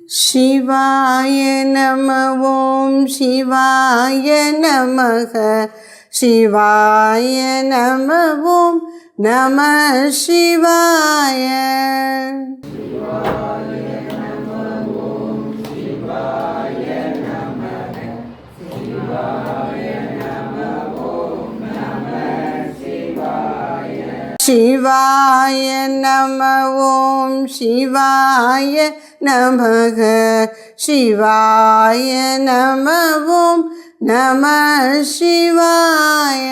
சிவாய நம ஓம் சிவாய நமக சிவாய நம ஓம் நம சிவாய. சிவாய நம ஓம் சிவாய நமக சிவாய நம ஓம் நம சிவாய.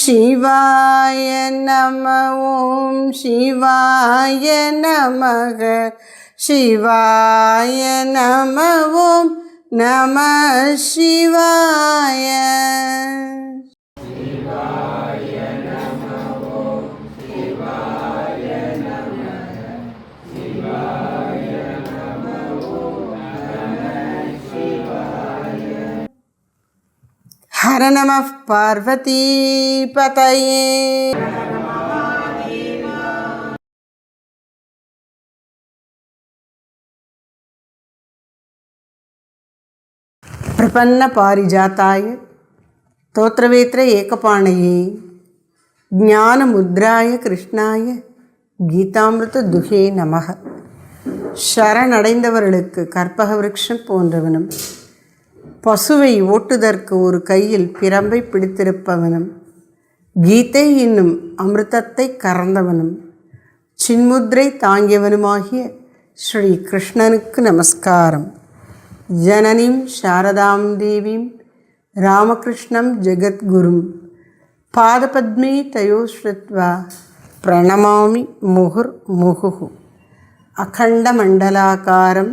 சிவாய நம ஓம் சிவாய நமக சிவாய நம ஓம் நம சிவாய. ஹர நம பார்வதி பதயே. பிரபன்ன பாரிஜாத்தாய தோத்ரவேத்ர ஏகபாணயே ஞானமுத்ராய கிருஷ்ணாய கீதாமிருத துகே நமக. சரணடைந்தவர்களுக்கு கற்பக விருட்சம் போன்றவனும் பசுவை ஓட்டுதற்கு ஒரு கையில் பிரம்பை பிடித்திருப்பவனும் கீதை என்னும் அமிர்தத்தை கறந்தவனும் சின்முத்ரை தாங்கியவனுமாகிய ஸ்ரீ கிருஷ்ணனுக்கு நமஸ்காரம். ஜனனிம் சாரதாம் தேவீம் ராமகிருஷ்ணம் ஜெகத்குரும் பாதபத்மே தயோ ஸ்ருத்வா பிரணமாமி முகுர்முகுः. அகண்டமண்டலாகாரம்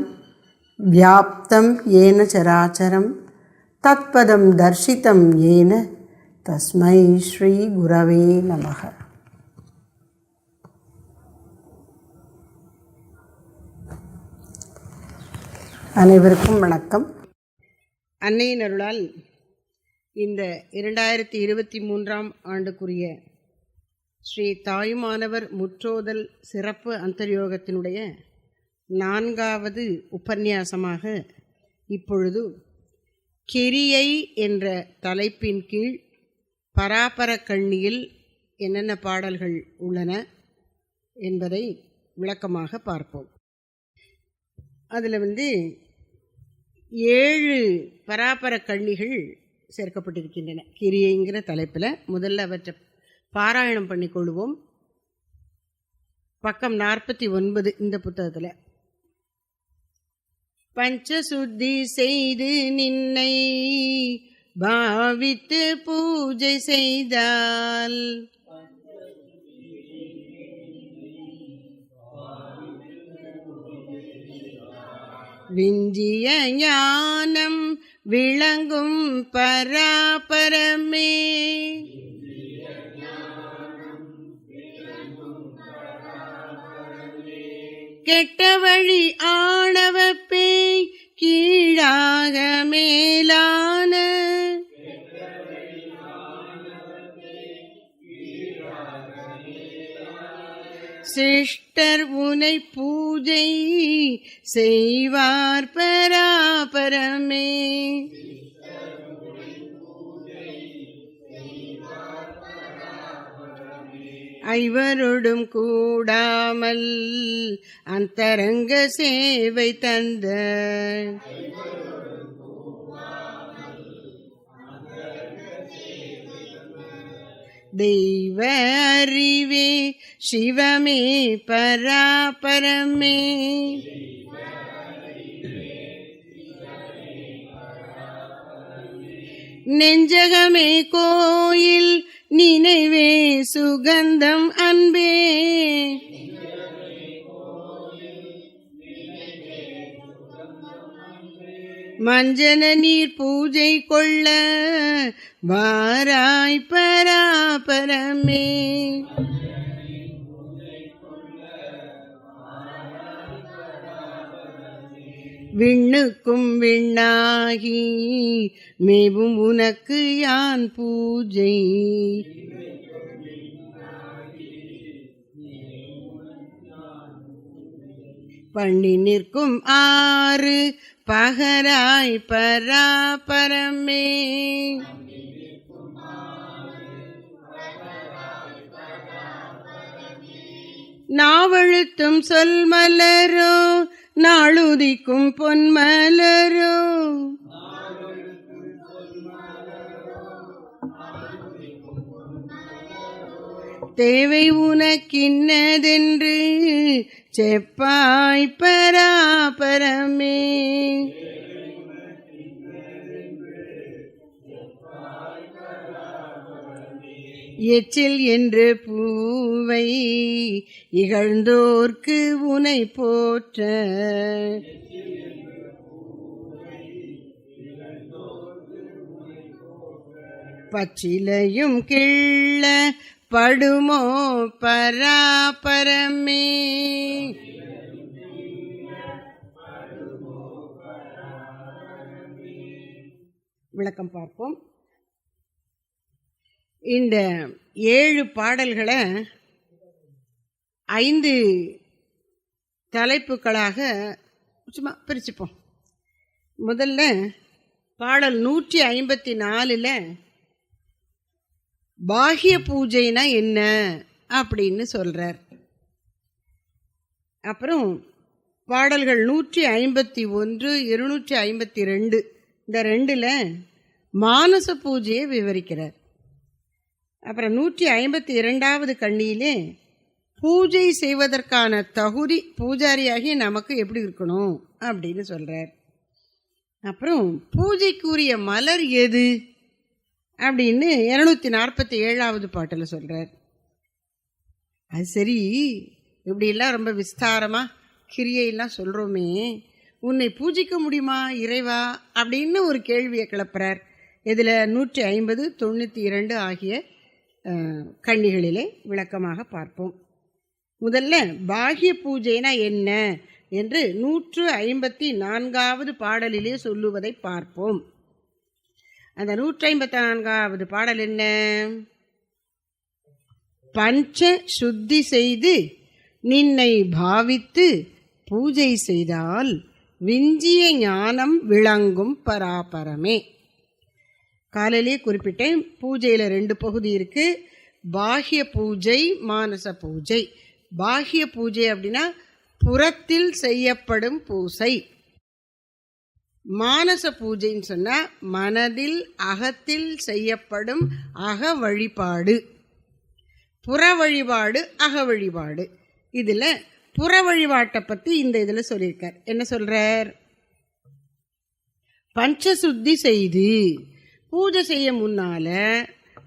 வியாப்தம் ஏன சராச்சரம் தத்பதம் தர்சிதம் ஏன தஸ்மை ஸ்ரீ குரவே நமக. அனைவருக்கும் வணக்கம். அன்னையின் அருளால் இந்த 2023 ஆண்டுக்குரிய ஸ்ரீ தாயுமானவர் முற்றோதல் சிறப்பு அந்தர்யோகத்தினுடைய 4வது உபன்யாசமாக இப்பொழுது கிரியை என்ற தலைப்பின் கீழ் பராபர கண்ணியில் என்னென்ன பாடல்கள் உள்ளன என்பதை விளக்கமாக பார்ப்போம். அதில் 7 பராபர கண்ணிகள் சேர்க்கப்பட்டிருக்கின்றன கிரியைங்கிற தலைப்பில். முதல்ல அவற்றை பாராயணம் பண்ணிக்கொள்வோம். பக்கம் 49 இந்த புத்தகத்தில். பஞ்சசுத்தி செய்து நின்னை பாவித்து பூஜை செய்தால் விஞ்சிய ஞானம் விளங்கும் பராபரமே. கெட்ட வழி ஆணவ பேய் கீழாக மேலான சிஷ்டர் உனை பூஜை செய்வார் பராபரமே. ஐவரோடும் கூடாமல் அந்தரங்க சேவை தந்த தெய்வ அறிவே சிவமே பராபரமே. நெஞ்சகமே கோயில் நினைவே சுகந்தம் அன்பே. மஞ்சன நீர் பூஜை கொள்ள வாராய் பராபரமே. விண்ணுக்கும் விண்ணாகி மேவும் உனக்கு யான் பூஜை. பண்ணி நிற்கும் ஆறு பகராய் பராபரமே. நாவழுத்தும் சொல் மலரோ நாளுதிக்கும் பொன்மலரோ. தேவை உனக்கின்னதென்று செப்பாய் பராபரமே. எச்சில் என்று பூவை இகழ்ந்தோர்க்கு உனை போற்ற. பச்சிலையும் கிள்ள படுமோ பராபரமே. விளக்கம் பார்ப்போம். இந்த 7 பாடல்களை 5 தலைப்புகளாக சும்மா பிரிச்சுப்போம். முதல்ல பாடல் 154 பாஹ்ய பூஜைனா என்ன அப்படின்னு சொல்றார். அப்புறம் பாடல்கள் 151, 252 இந்த 2ல் மானச பூஜையை விவரிக்கிறார். அப்புறம் 152வது கண்ணியிலே பூஜை செய்வதற்கான தகுதி பூஜாரியாகி நமக்கு எப்படி இருக்கணும் அப்படின்னு சொல்றார். அப்புறம் பூஜைக்குரிய மலர் எது அப்படின்னு 247வது பாட்டில் சொல்றார். அது சரி, இப்படிலாம் ரொம்ப விஸ்தாரமாக கிரியையெல்லாம் சொல்கிறோமே, உன்னை பூஜிக்க முடியுமா இறைவா அப்படின்னு ஒரு கேள்வியை கிளப்புறார். இதில் 150, 92 ஆகிய கண்ணிகளிலே விளக்கமாக பார்ப்போம். முதல்ல பாஹ்ய பூஜைனா என்ன என்று 154வது பாடலிலே சொல்லுவதை பார்ப்போம். அந்த 154வது பாடல் என்ன? பஞ்ச சுத்தி செய்து நின்னை பாவித்து பூஜை செய்தால் விஞ்சிய ஞானம் விளங்கும் பராபரமே. காலையிலே குறிப்பிட்டேன், பூஜையில் 2 பகுதி இருக்கு. பாஹ்ய பூஜை, மானச பூஜை. பாஹ்ய பூஜை அப்படின்னா புறத்தில் செய்யப்படும் பூசை. மானச பூஜைன்னு சொன்னா மனதில் அகத்தில் செய்யப்படும் அக வழிபாடு. புற வழிபாடு, அக வழிபாடு. இதுல புற வழிபாட்டை பத்தி இந்த இதுல சொல்லியிருக்கார். என்ன சொல்றார்? பஞ்சசுத்தி செய்து பூஜை செய்ய முன்னால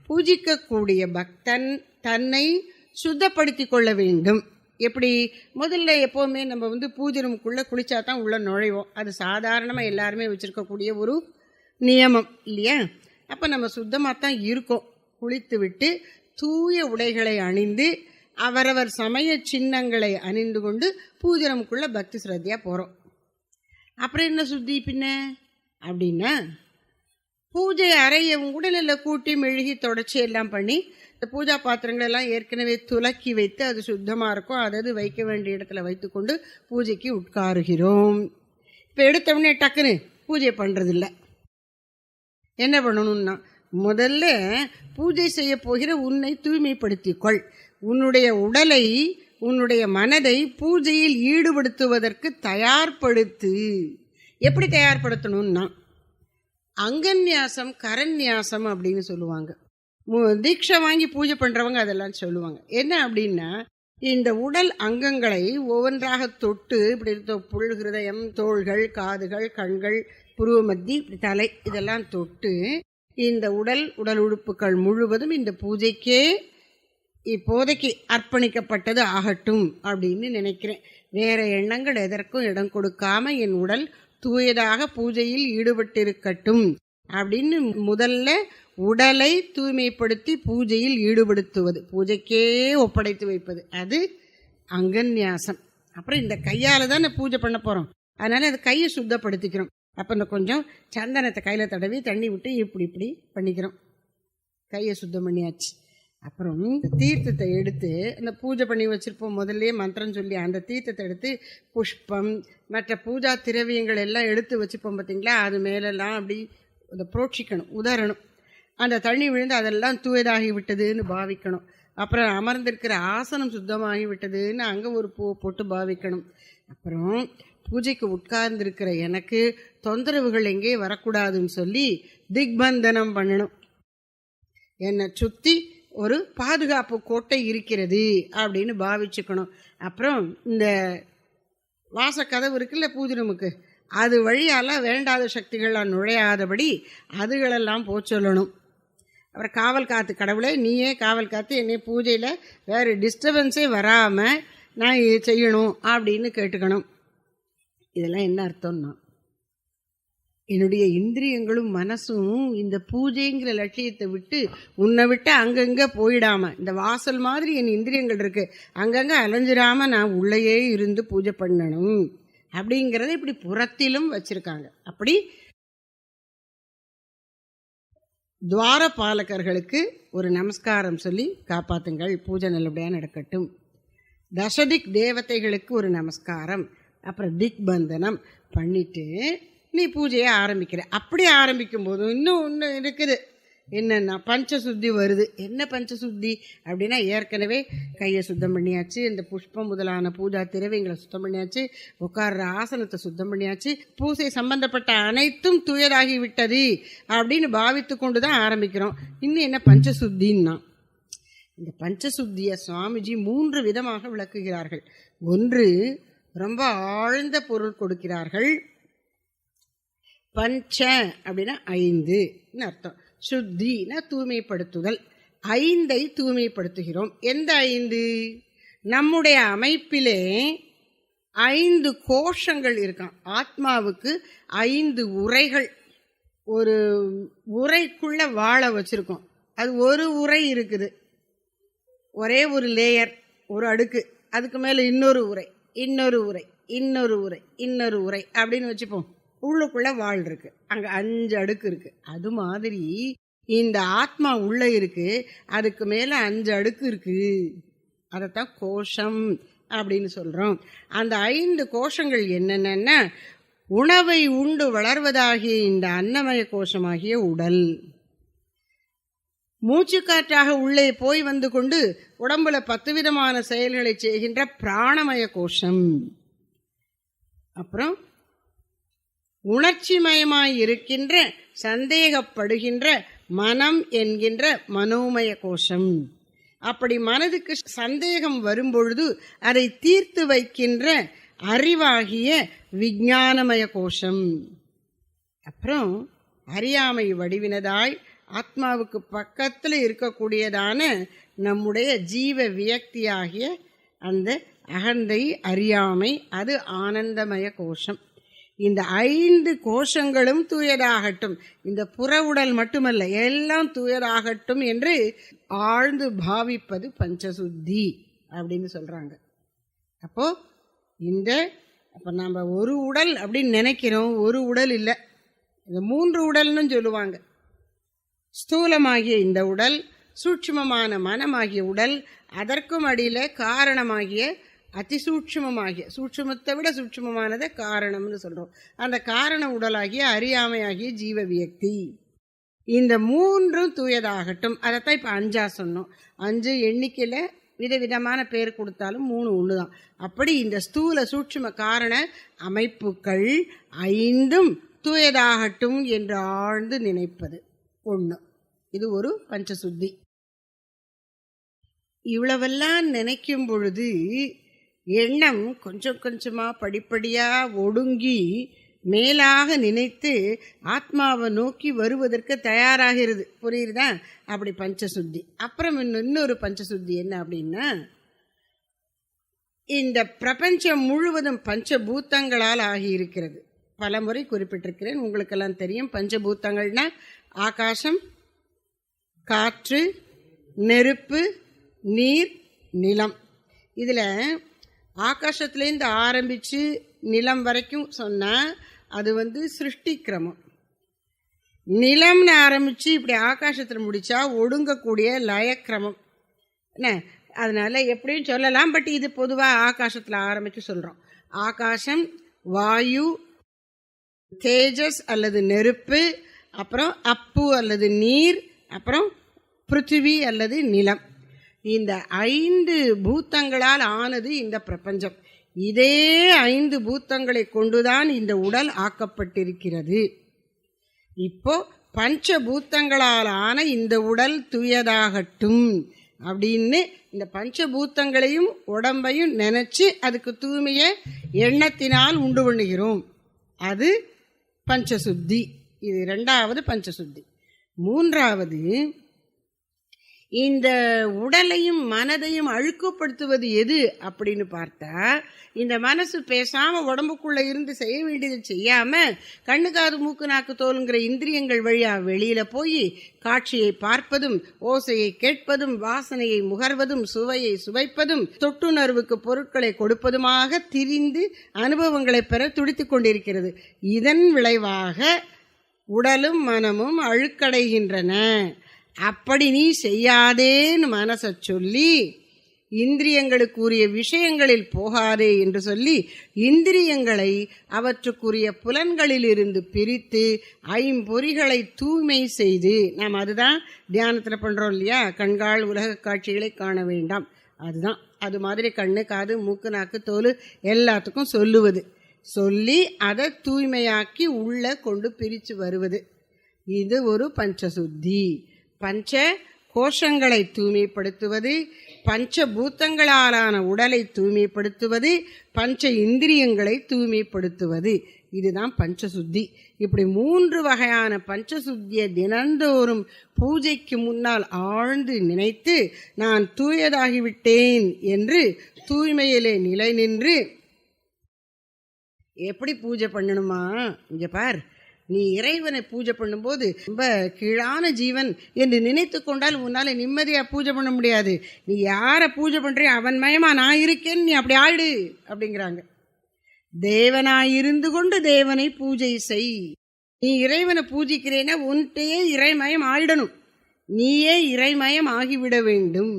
பூஜிக்கக்கூடிய பக்தன் தன்னை சுத்தப்படுத்தி கொள்ள வேண்டும். எப்படி? முதல்ல எப்போவுமே நம்ம பூஜை ரூமுக்குள்ளே குளிச்சா தான் உள்ளே நுழைவோம். அது சாதாரணமாக எல்லாருமே வச்சுருக்கக்கூடிய ஒரு நியமம் இல்லையா? அப்போ நம்ம சுத்தமாக தான் இருக்கோம். குளித்து விட்டு தூய உடைகளை அணிந்து அவரவர் சமய சின்னங்களை அணிந்து கொண்டு பூஜை ரூமுக்குள்ளே பக்தி ஸ்ரத்தையாக போகிறோம். அப்புறம் என்ன சுத்தி பின்ன அப்படின்னா, பூஜை அறையை உடலில் கூட்டி மெழுகி தொடச்சி எல்லாம் பண்ணி இந்த பூஜா பாத்திரங்களெல்லாம் ஏற்கனவே துலக்கி வைத்து அது சுத்தமாக இருக்கும். அதாவது வைக்க வேண்டிய இடத்துல வைத்துக்கொண்டு பூஜைக்கு உட்காருகிறோம். இப்போ எடுத்தவொடனே டக்குன்னு பூஜை பண்ணுறதில்ல. என்ன பண்ணணும்னா, முதல்ல பூஜை செய்ய போகிற உன்னை தூய்மைப்படுத்திக்கொள். உன்னுடைய உடலை, உன்னுடைய மனதை பூஜையில் ஈடுபடுத்துவதற்கு தயார்படுத்து. எப்படி தயார்படுத்தணும்னா, அங்கன்யாசம், கரன்யாசம் அப்படின்னு சொல்லுவாங்க. தீட்சை வாங்கி பூஜை பண்ணுறவங்க அதெல்லாம் சொல்லுவாங்க. என்ன அப்படின்னா, இந்த உடல் அங்கங்களை ஒவ்வொன்றாக தொட்டு இப்படி புல், ஹிருதயம், தோள்கள், காதுகள், கண்கள், புருவ மத்தி, இப்படி தலை, இதெல்லாம் தொட்டு இந்த உடல் உறுப்புகள் முழுவதும் இந்த பூஜைக்கே இப்போதைக்கு அர்ப்பணிக்கப்பட்டது ஆகட்டும் அப்படின்னு நினைக்கிறேன். வேற எண்ணங்கள் எதற்கும் இடம் கொடுக்காம என் உடல் தூயதாக பூஜையில் ஈடுபட்டிருக்கட்டும் அப்படின்னு முதல்ல உடலை தூய்மைப்படுத்தி பூஜையில் ஈடுபடுத்துவது, பூஜைக்கே ஒப்படைத்து வைப்பது, அது அங்கன்யாசம். அப்புறம் இந்த கையால் தானே பூஜை பண்ண போகிறோம். அதனால அந்த கையை சுத்தப்படுத்திக்கிறோம். அப்போ இந்த கொஞ்சம் சந்தனத்தை கையில் தடவி தண்ணி விட்டு இப்படி இப்படி பண்ணிக்கிறோம். கையை சுத்தம் பண்ணியாச்சு. அப்புறம் இந்த தீர்த்தத்தை எடுத்து அந்த பூஜை பண்ணி வச்சுருப்போம், முதல்ல மந்திரம் சொல்லி அந்த தீர்த்தத்தை எடுத்து புஷ்பம் மற்ற பூஜா திரவியங்கள் எல்லாம் எடுத்து வச்சுப்போம் பார்த்தீங்களா, அது மேலெல்லாம் அப்படி அதை புரோட்சிக்கணும், உதறணும். அந்த தண்ணி விழுந்து அதெல்லாம் தூயதாகி விட்டதுன்னு பாவிக்கணும். அப்புறம் அமர்ந்திருக்கிற ஆசனம் சுத்தமாகி விட்டதுன்னு அங்கே ஒரு பூ போட்டு பாவிக்கணும். அப்புறம் பூஜைக்கு உட்கார்ந்துருக்கிற எனக்கு தொந்தரவுகள் எங்கே வரக்கூடாதுன்னு சொல்லி திக்பந்தனம் பண்ணணும். என்னை சுற்றி ஒரு பாதுகாப்பு கோட்டை இருக்கிறது அப்படின்னு பாவிச்சுக்கணும். அப்புறம் இந்த வாசக்கதவு இருக்குல்ல பூஜை ரூமுக்கு, அது வழியால் வேண்டாத சக்திகள்லாம் நுழையாதபடி அதுகளெல்லாம் சொல்லணும். அப்புறம் காவல் காத்து, கடவுளே நீயே காவல் காத்து என்னை பூஜையில் வேறு டிஸ்டர்பன்ஸே வராமல் நான் இது செய்யணும் அப்படின்னு கேட்டுக்கணும். இதெல்லாம் என்ன அர்த்தம்னா, என்னுடைய இந்திரியங்களும் மனசும் இந்த பூஜைங்கிற லட்சியத்தை விட்டு உன்னை விட்டு அங்கங்கே போயிடாம, இந்த வாசல் மாதிரி என் இந்திரியங்கள் இருக்கு, அங்கங்கே அலைஞ்சிடாம நான் உள்ளேயே இருந்து பூஜை பண்ணணும் அப்படிங்கிறத இப்படி புறத்திலும் வச்சிருக்காங்க. அப்படி துவாரபாலகர்களுக்கு ஒரு நமஸ்காரம் சொல்லி காப்பாத்துங்கள், பூஜை நல்லபடியாக நடக்கட்டும். தசதிக் தேவதைகளுக்கு ஒரு நமஸ்காரம், அப்புறம் திக்பந்தனம் பண்ணிட்டு நீ பூஜையை ஆரம்பிக்கிற. அப்படி ஆரம்பிக்கும் போதும் இன்னும் ஒன்று இருக்குது, என்னென்னா பஞ்சசுத்தி வருது. என்ன பஞ்சசுத்தி அப்படின்னா, ஏற்கனவே கையை சுத்தம் பண்ணியாச்சு, இந்த புஷ்பம் முதலான பூஜா திரவியங்களை சுத்தம் பண்ணியாச்சு, உட்கார்ற ஆசனத்தை சுத்தம் பண்ணியாச்சு, பூஜை சம்பந்தப்பட்ட அனைத்தும் தூயதாகி விட்டது அப்படின்னு பாவித்து கொண்டு தான் ஆரம்பிக்கிறோம். இன்னும் என்ன பஞ்சசுத்தின்னா, இந்த பஞ்சசுத்தியை சுவாமிஜி 3 விதமாக விளக்குகிறார்கள். ஒன்று, ரொம்ப ஆழ்ந்த பொருள் கொடுக்கிறார்கள். பஞ்ச அப்படின்னா 5ன்னு அர்த்தம். சுத்தினா தூய்மைப்படுத்துதல். 5ஐ தூய்மைப்படுத்துகிறோம். எந்த 5? நம்முடைய அமைப்பிலே 5 கோஷங்கள் இருக்கான். ஆத்மாவுக்கு 5 உரைகள், ஒரு உரைக்குள்ள வாழ வச்சிருக்கோம். அது ஒரு உரை இருக்குது, ஒரே ஒரு லேயர், ஒரு அடுக்கு, அதுக்கு மேலே இன்னொரு உரை, இன்னொரு உரை, இன்னொரு உரை, இன்னொரு உரை அப்படின்னு வச்சுப்போம். உள்ளுக்குள்ள வாழ் இருக்கு, அங்க 5 அடுக்கு இருக்கு. அது மாதிரி இந்த ஆத்மா உள்ள இருக்கு, அதுக்கு மேல 5 அடுக்கு இருக்கு. அதைத்தான் கோஷம் அப்படின்னு சொல்றோம். அந்த 5 கோஷங்கள் என்னென்னா, உணவை உண்டு வளர்வதாகிய இந்த அன்னமய கோஷமாகிய உடல், மூச்சுக்காற்றாக உள்ளே போய் வந்து கொண்டு உடம்புல 10 விதமான செயல்களை செய்கின்ற பிராணமய கோஷம், அப்புறம் உணர்ச்சிமயமாய் இருக்கின்ற சந்தேகப்படுகின்ற மனம் என்கின்ற மனோமய கோஷம். அப்படி மனதுக்கு சந்தேகம் வரும்பொழுது அதை தீர்த்து வைக்கின்ற அறிவாகிய விஞ்ஞானமய கோஷம். அப்புறம் அறியாமை வடிவினதாய் ஆத்மாவுக்கு பக்கத்தில் இருக்கக்கூடியதான நம்முடைய ஜீவ வியக்தியாகிய அந்த அகந்தை அறியாமை, அது ஆனந்தமய கோஷம். இந்த 5 கோஷங்களும் தூயதாகட்டும், இந்த புற உடல் மட்டுமல்ல, எல்லாம் தூயதாகட்டும் என்று ஆழ்ந்து பாவிப்பது பஞ்சசுத்தி அப்படின்னு சொல்றாங்க. அப்போ நம்ம ஒரு உடல் அப்படின்னு நினைக்கிறோம், ஒரு உடல் இல்லை, இந்த 3 உடல்னு சொல்லுவாங்க. ஸ்தூலமாகிய இந்த உடல், சூட்சுமமான மனமாகிய உடல், அதற்கும் அடியில் காரணமாகிய அதிசூட்சுமமாகிய, சூட்சுமத்தை விட சூட்சுமமானதை காரணம்னு சொல்றோம். அந்த காரண உடலாகிய அறியாமையாகிய ஜீவ வியக்தி. இந்த 3ம் தூயதாகட்டும். அதைத்தான் இப்போ 5ஆ சொன்னோம். 5 எண்ணிக்கையில் விதவிதமான பேர் கொடுத்தாலும் 3 ஒன்று தான். அப்படி இந்த ஸ்தூல சூட்சும காரண அமைப்புகள் 5ம் தூயதாகட்டும் என்று ஆழ்ந்து நினைப்பது 1. இது ஒரு பஞ்சசுத்தி. இவ்வளவெல்லாம் நினைக்கும் பொழுது எண்ணம் கொஞ்சம் கொஞ்சமாக படிப்படியாக ஒடுங்கி மேலாக நினைத்து ஆத்மாவை நோக்கி வருவதற்கு தயாராகிறது. புரியுதா? அப்படி பஞ்சசுத்தி. அப்புறம் இன்னொரு பஞ்சசுத்தி என்ன அப்படின்னா, இந்த பிரபஞ்சம் முழுவதும் பஞ்சபூத்தங்களால் ஆகியிருக்கிறது. பல முறை குறிப்பிட்டிருக்கிறேன், உங்களுக்கெல்லாம் தெரியும். பஞ்சபூத்தங்கள்னா ஆகாசம், காற்று, நெருப்பு, நீர், நிலம். இதில் ஆகாசத்துலேருந்து ஆரம்பித்து நிலம் வரைக்கும் சொன்னால் அது சிருஷ்டி கிரமம். நிலம்னு ஆரம்பித்து இப்படி ஆகாசத்தில் முடித்தா ஒடுங்கக்கூடிய லயக்கிரமம் என்ன. அதனால் எப்படியும் சொல்லலாம், பட் இது பொதுவாக ஆகாசத்தில் ஆரம்பித்து சொல்கிறோம். ஆகாசம், வாயு, தேஜஸ் அல்லது நெருப்பு, அப்புறம் அப்பு அல்லது நீர், அப்புறம் பிருத்திவி அல்லது நிலம். இந்த 5 பூத்தங்களால் ஆனது இந்த பிரபஞ்சம். இதே 5 பூத்தங்களை கொண்டுதான் இந்த உடல் ஆக்கப்பட்டிருக்கிறது. இப்போ பஞ்சபூத்தங்களால் ஆன இந்த உடல் தூயதாகட்டும் அப்படின்னு இந்த பஞ்சபூத்தங்களையும் உடம்பையும் நினைச்சு அதுக்கு தூய்மையை எண்ணத்தினால் உண்டு பண்ணுகிறோம். அது பஞ்சசுத்தி. இது 2வது பஞ்சசுத்தி. 3வது, இந்த உடலையும் மனதையும் அழுக்குப்படுத்துவது எது அப்படின்னு பார்த்தா, இந்த மனசு பேசாம உடம்புக்குள்ள இருந்து செய்ய வேண்டியதை செய்யாம கண்ணு காது மூக்கு நாக்கு தோலுங்கிற இந்திரியங்கள் வழியா வெளியில போய் காட்சியை பார்ப்பதும், ஓசையை கேட்பதும், வாசனையை முகர்வதும், சுவையை சுவைப்பதும், தொட்டுணர்வுக்கு பொருட்களை கொடுப்பதுமாக திரிந்து அனுபவங்களை பெற துடித்துக் கொண்டிருக்கிறது. இதன் விளைவாக உடலும் மனமும் அழுக்கடைகின்றன. அப்படி நீ செய்யாதேன்னு மனசை சொல்லி, இந்திரியங்களுக்குரிய விஷயங்களில் போகாதே என்று சொல்லி, இந்திரியங்களை அவற்றுக்குரிய புலன்களிலிருந்து பிரித்து 5 பொறிகளை தூய்மை செய்து, நாம் அதுதான் தியானத்தில் பண்ணுறோம் இல்லையா, கண்கால் உலக காட்சிகளை காண வேண்டாம். அதுதான் அது மாதிரி கண்ணு காது மூக்கு நாக்கு தோல் எல்லாத்துக்கும் சொல்லுவது. சொல்லி அதை தூய்மையாக்கி உள்ள கொண்டு பிரித்து வருவது. இது ஒரு பஞ்சசுத்தி. பஞ்ச கோஷங்களை தூய்மைப்படுத்துவது, பஞ்சபூத்தங்களாலான உடலை தூய்மைப்படுத்துவது, பஞ்ச இந்திரியங்களை தூய்மைப்படுத்துவது. இதுதான் பஞ்சசுத்தி. இப்படி 3 வகையான பஞ்சசுத்தியை தினந்தோறும் பூஜைக்கு முன்னால் ஆழ்ந்து நினைத்து, நான் தூயதாகிவிட்டேன் என்று தூய்மையிலே நிலை நின்று, எப்படி பூஜை பண்ணணுமா, இங்கே பார், நீ இறைவனை பூஜை பண்ணும்போது ரொம்ப கீழான ஜீவன் என்று நினைத்து கொண்டால் உன்னால் நிம்மதியாக பூஜை பண்ண முடியாது. நீ யாரை பூஜை பண்ணுறியோ அவன் மயமா நான் இருக்கேன்னு நீ அப்படி ஆயிடு அப்படிங்கிறாங்க. தேவனாயிருந்து கொண்டு தேவனை பூஜை செய். நீ இறைவனை பூஜிக்கிறேன்னா உன்கிட்டயே இறைமயம் ஆயிடணும். நீயே இறைமயம் ஆகிவிட வேண்டும்.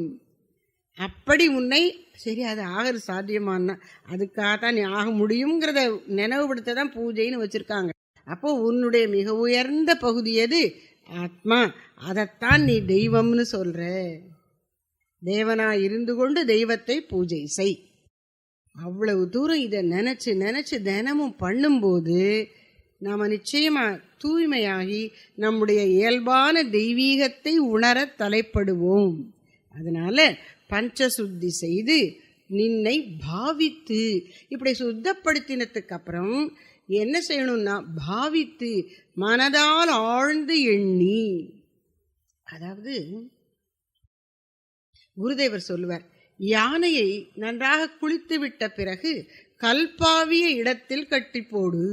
அப்படி உன்னை சரி அது ஆகிறது சாத்தியமானா அதுக்காகத்தான் நீ ஆக முடியுங்கிறத நினைவுபடுத்த தான் பூஜைன்னு வச்சுருக்காங்க. அப்போ உன்னுடைய மிக உயர்ந்த பகுதி எது? ஆத்மா. அதைத்தான் நீ தெய்வம்னு சொல்ற. தேவனாய் இருந்து கொண்டு தெய்வத்தை பூஜை செய். அவ்வளவு தூரம் இதை நினச்சி நினச்சி தினமும் பண்ணும்போது நாம் நிச்சயமாக தூய்மையாகி நம்முடைய இயல்பான தெய்வீகத்தை உணர தலைப்படுவோம். அதனால பஞ்சசுத்தி செய்து நின்னை பாவித்து, இப்படி சுத்தப்படுத்தினதுக்கு அப்புறம் என்ன செய்யணும்னா பாவித்து மனதால் ஆழ்ந்து எண்ணி. அதாவது குருதேவர் சொல்லுவார், யானையை நன்றாக குளித்து விட்ட பிறகு கல்பாவிய இடத்தில் கட்டி போடு.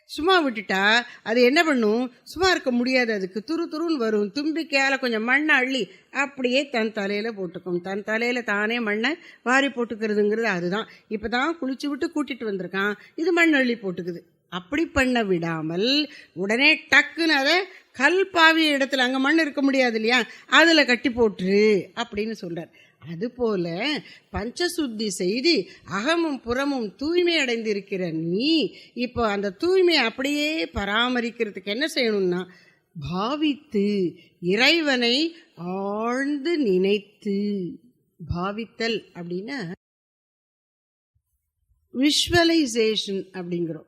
சும்மா விட்டுட்டா அது என்ன பண்ணும்? சும்மா இருக்க முடியாது. அதுக்கு துரு துருன்னு வரும். தும்பிக்கையால் கொஞ்சம் மண்ணை அள்ளி அப்படியே தன் தலையில் போட்டுக்கும். தன் தலையில் தானே மண்ணை வாரி போட்டுக்கிறதுங்கிறது அதுதான். இப்போ தான் குளிச்சு விட்டு கூட்டிகிட்டு வந்திருக்கான், இது மண் அள்ளி போட்டுக்குது. அப்படி பண்ண விடாமல் உடனே டக்குன்னு அதை கல்பாவிய இடத்துல, அங்கே மண் இருக்க முடியாது இல்லையா, அதில் கட்டி போட்டுரு அப்படின்னு சொல்கிறார். அதுபோல பஞ்சசுத்தி செய்து அகமும் புறமும் தூய்மை அடைந்திருக்கிற நீ இப்போ அந்த தூய்மையை அப்படியே பராமரிக்கிறதுக்கு என்ன செய்யணும்னா பாவித்து இறைவனை ஆழ்ந்து நினைத்து. பாவித்தல் அப்படின்னா விஷுவலைசேஷன் அப்படிங்கிறோம்.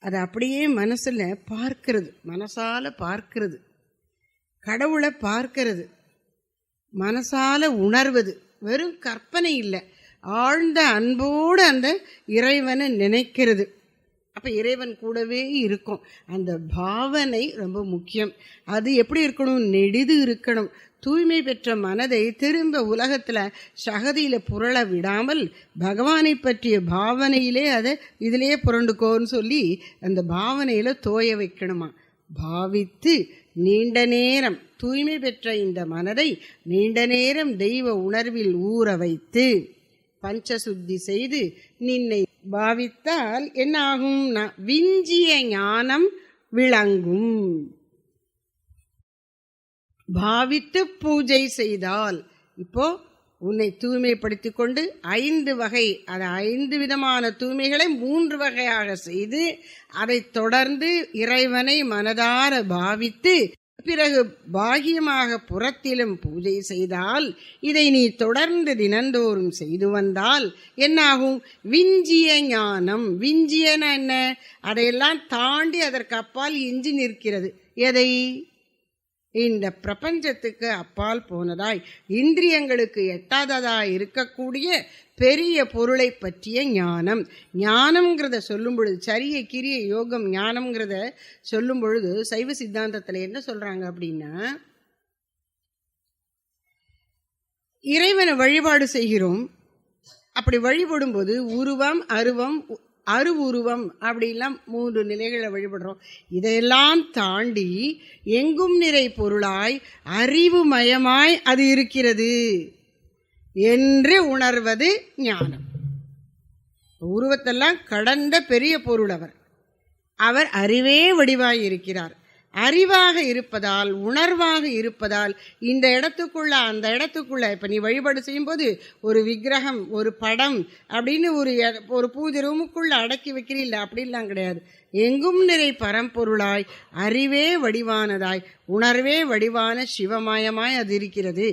அது அப்படியே மனசில் பார்க்கிறது, மனசால பார்க்கிறது, கடவுளை பார்க்கிறது, மனசால உணர்வது. வெறும் கற்பனை இல்லை, ஆழ்ந்த அன்போடு அந்த இறைவனை நினைக்கிறது. அப்போ இறைவன் கூடவே இருக்கும். அந்த பாவனை ரொம்ப முக்கியம். அது எப்படி இருக்கணும்? நெடிது இருக்கணும். தூய்மை பெற்ற மனதை திரும்ப உலகத்தில் சகதியில் புரள விடாமல் பகவானை பற்றிய பாவனையிலே அதை இதிலேயே புரண்டுக்கோன்னு சொல்லி அந்த பாவனையில் தோய வைக்கணுமா. பாவித்து நீண்ட நேரம் தூய்மை பெற்ற இந்த மனதை நீண்ட நேரம் தெய்வ உணர்வில் ஊற வைத்து பஞ்சசுத்தி செய்து நின்னை பாவித்தால் என்ன ஆகும்? விஞ்சிய ஞானம் விளங்கும். பாவித்து பூஜை செய்தால், இப்போ உன்னை தூய்மைப்படுத்திக் கொண்டு 5 வகை, அது 5 விதமான தூய்மைகளை 3 வகையாக செய்து அதை தொடர்ந்து இறைவனை மனதார பாவித்து பிறகு பாகியமாக புறத்திலும் பூஜை செய்தால், இதை நீ தொடர்ந்து தினந்தோறும் செய்து வந்தால் என்னாகும்? விஞ்சிய ஞானம். விஞ்சியன என்ன? அதையெல்லாம் தாண்டி அதற்கு அப்பால் எஞ்சி நிற்கிறது. எதை? இந்த பிரபஞ்சத்துக்கு அப்பால் போனதாய், இந்திரியங்களுக்கு எட்டாததாய் இருக்கக்கூடிய பெரிய பொருளை பற்றிய ஞானம். ஞானம்ங்கிறத சொல்லும் பொழுது, சரிய கிரிய யோகம் ஞானம்ங்கிறத சொல்லும் பொழுது சைவ சித்தாந்தத்தில் என்ன சொல்றாங்க அப்படின்னா, இறைவனை வழிபாடு செய்கிறோம். அப்படி வழிபடும் போது உருவம், அருவம், அருவுருவம் அப்படிலாம் 3 நிலைகளை வழிபடுறோம். இதையெல்லாம் தாண்டி எங்கும் நிறை பொருளாய் அறிவுமயமாய் அது இருக்கிறது என்று உணர்வது ஞானம். உருவத்தெல்லாம் கடந்த பெரிய பொருள் அவர். அவர் அறிவே வடிவாய் இருக்கிறார். அறிவாக இருப்பதால், உணர்வாக இருப்பதால் இந்த இடத்துக்குள்ள அந்த இடத்துக்குள்ள, இப்போ நீ வழிபாடு செய்யும்போது ஒரு விக்கிரகம், ஒரு படம் அப்படின்னு ஒரு பூஜை ரூமுக்குள்ள அடக்கி வைக்கிறீல்ல, அப்படிலாம் கிடையாது. எங்கும் நிறை பரம்பொருளாய் அறிவே வடிவானதாய் உணர்வே வடிவான சிவமயமாய் அது இருக்கிறது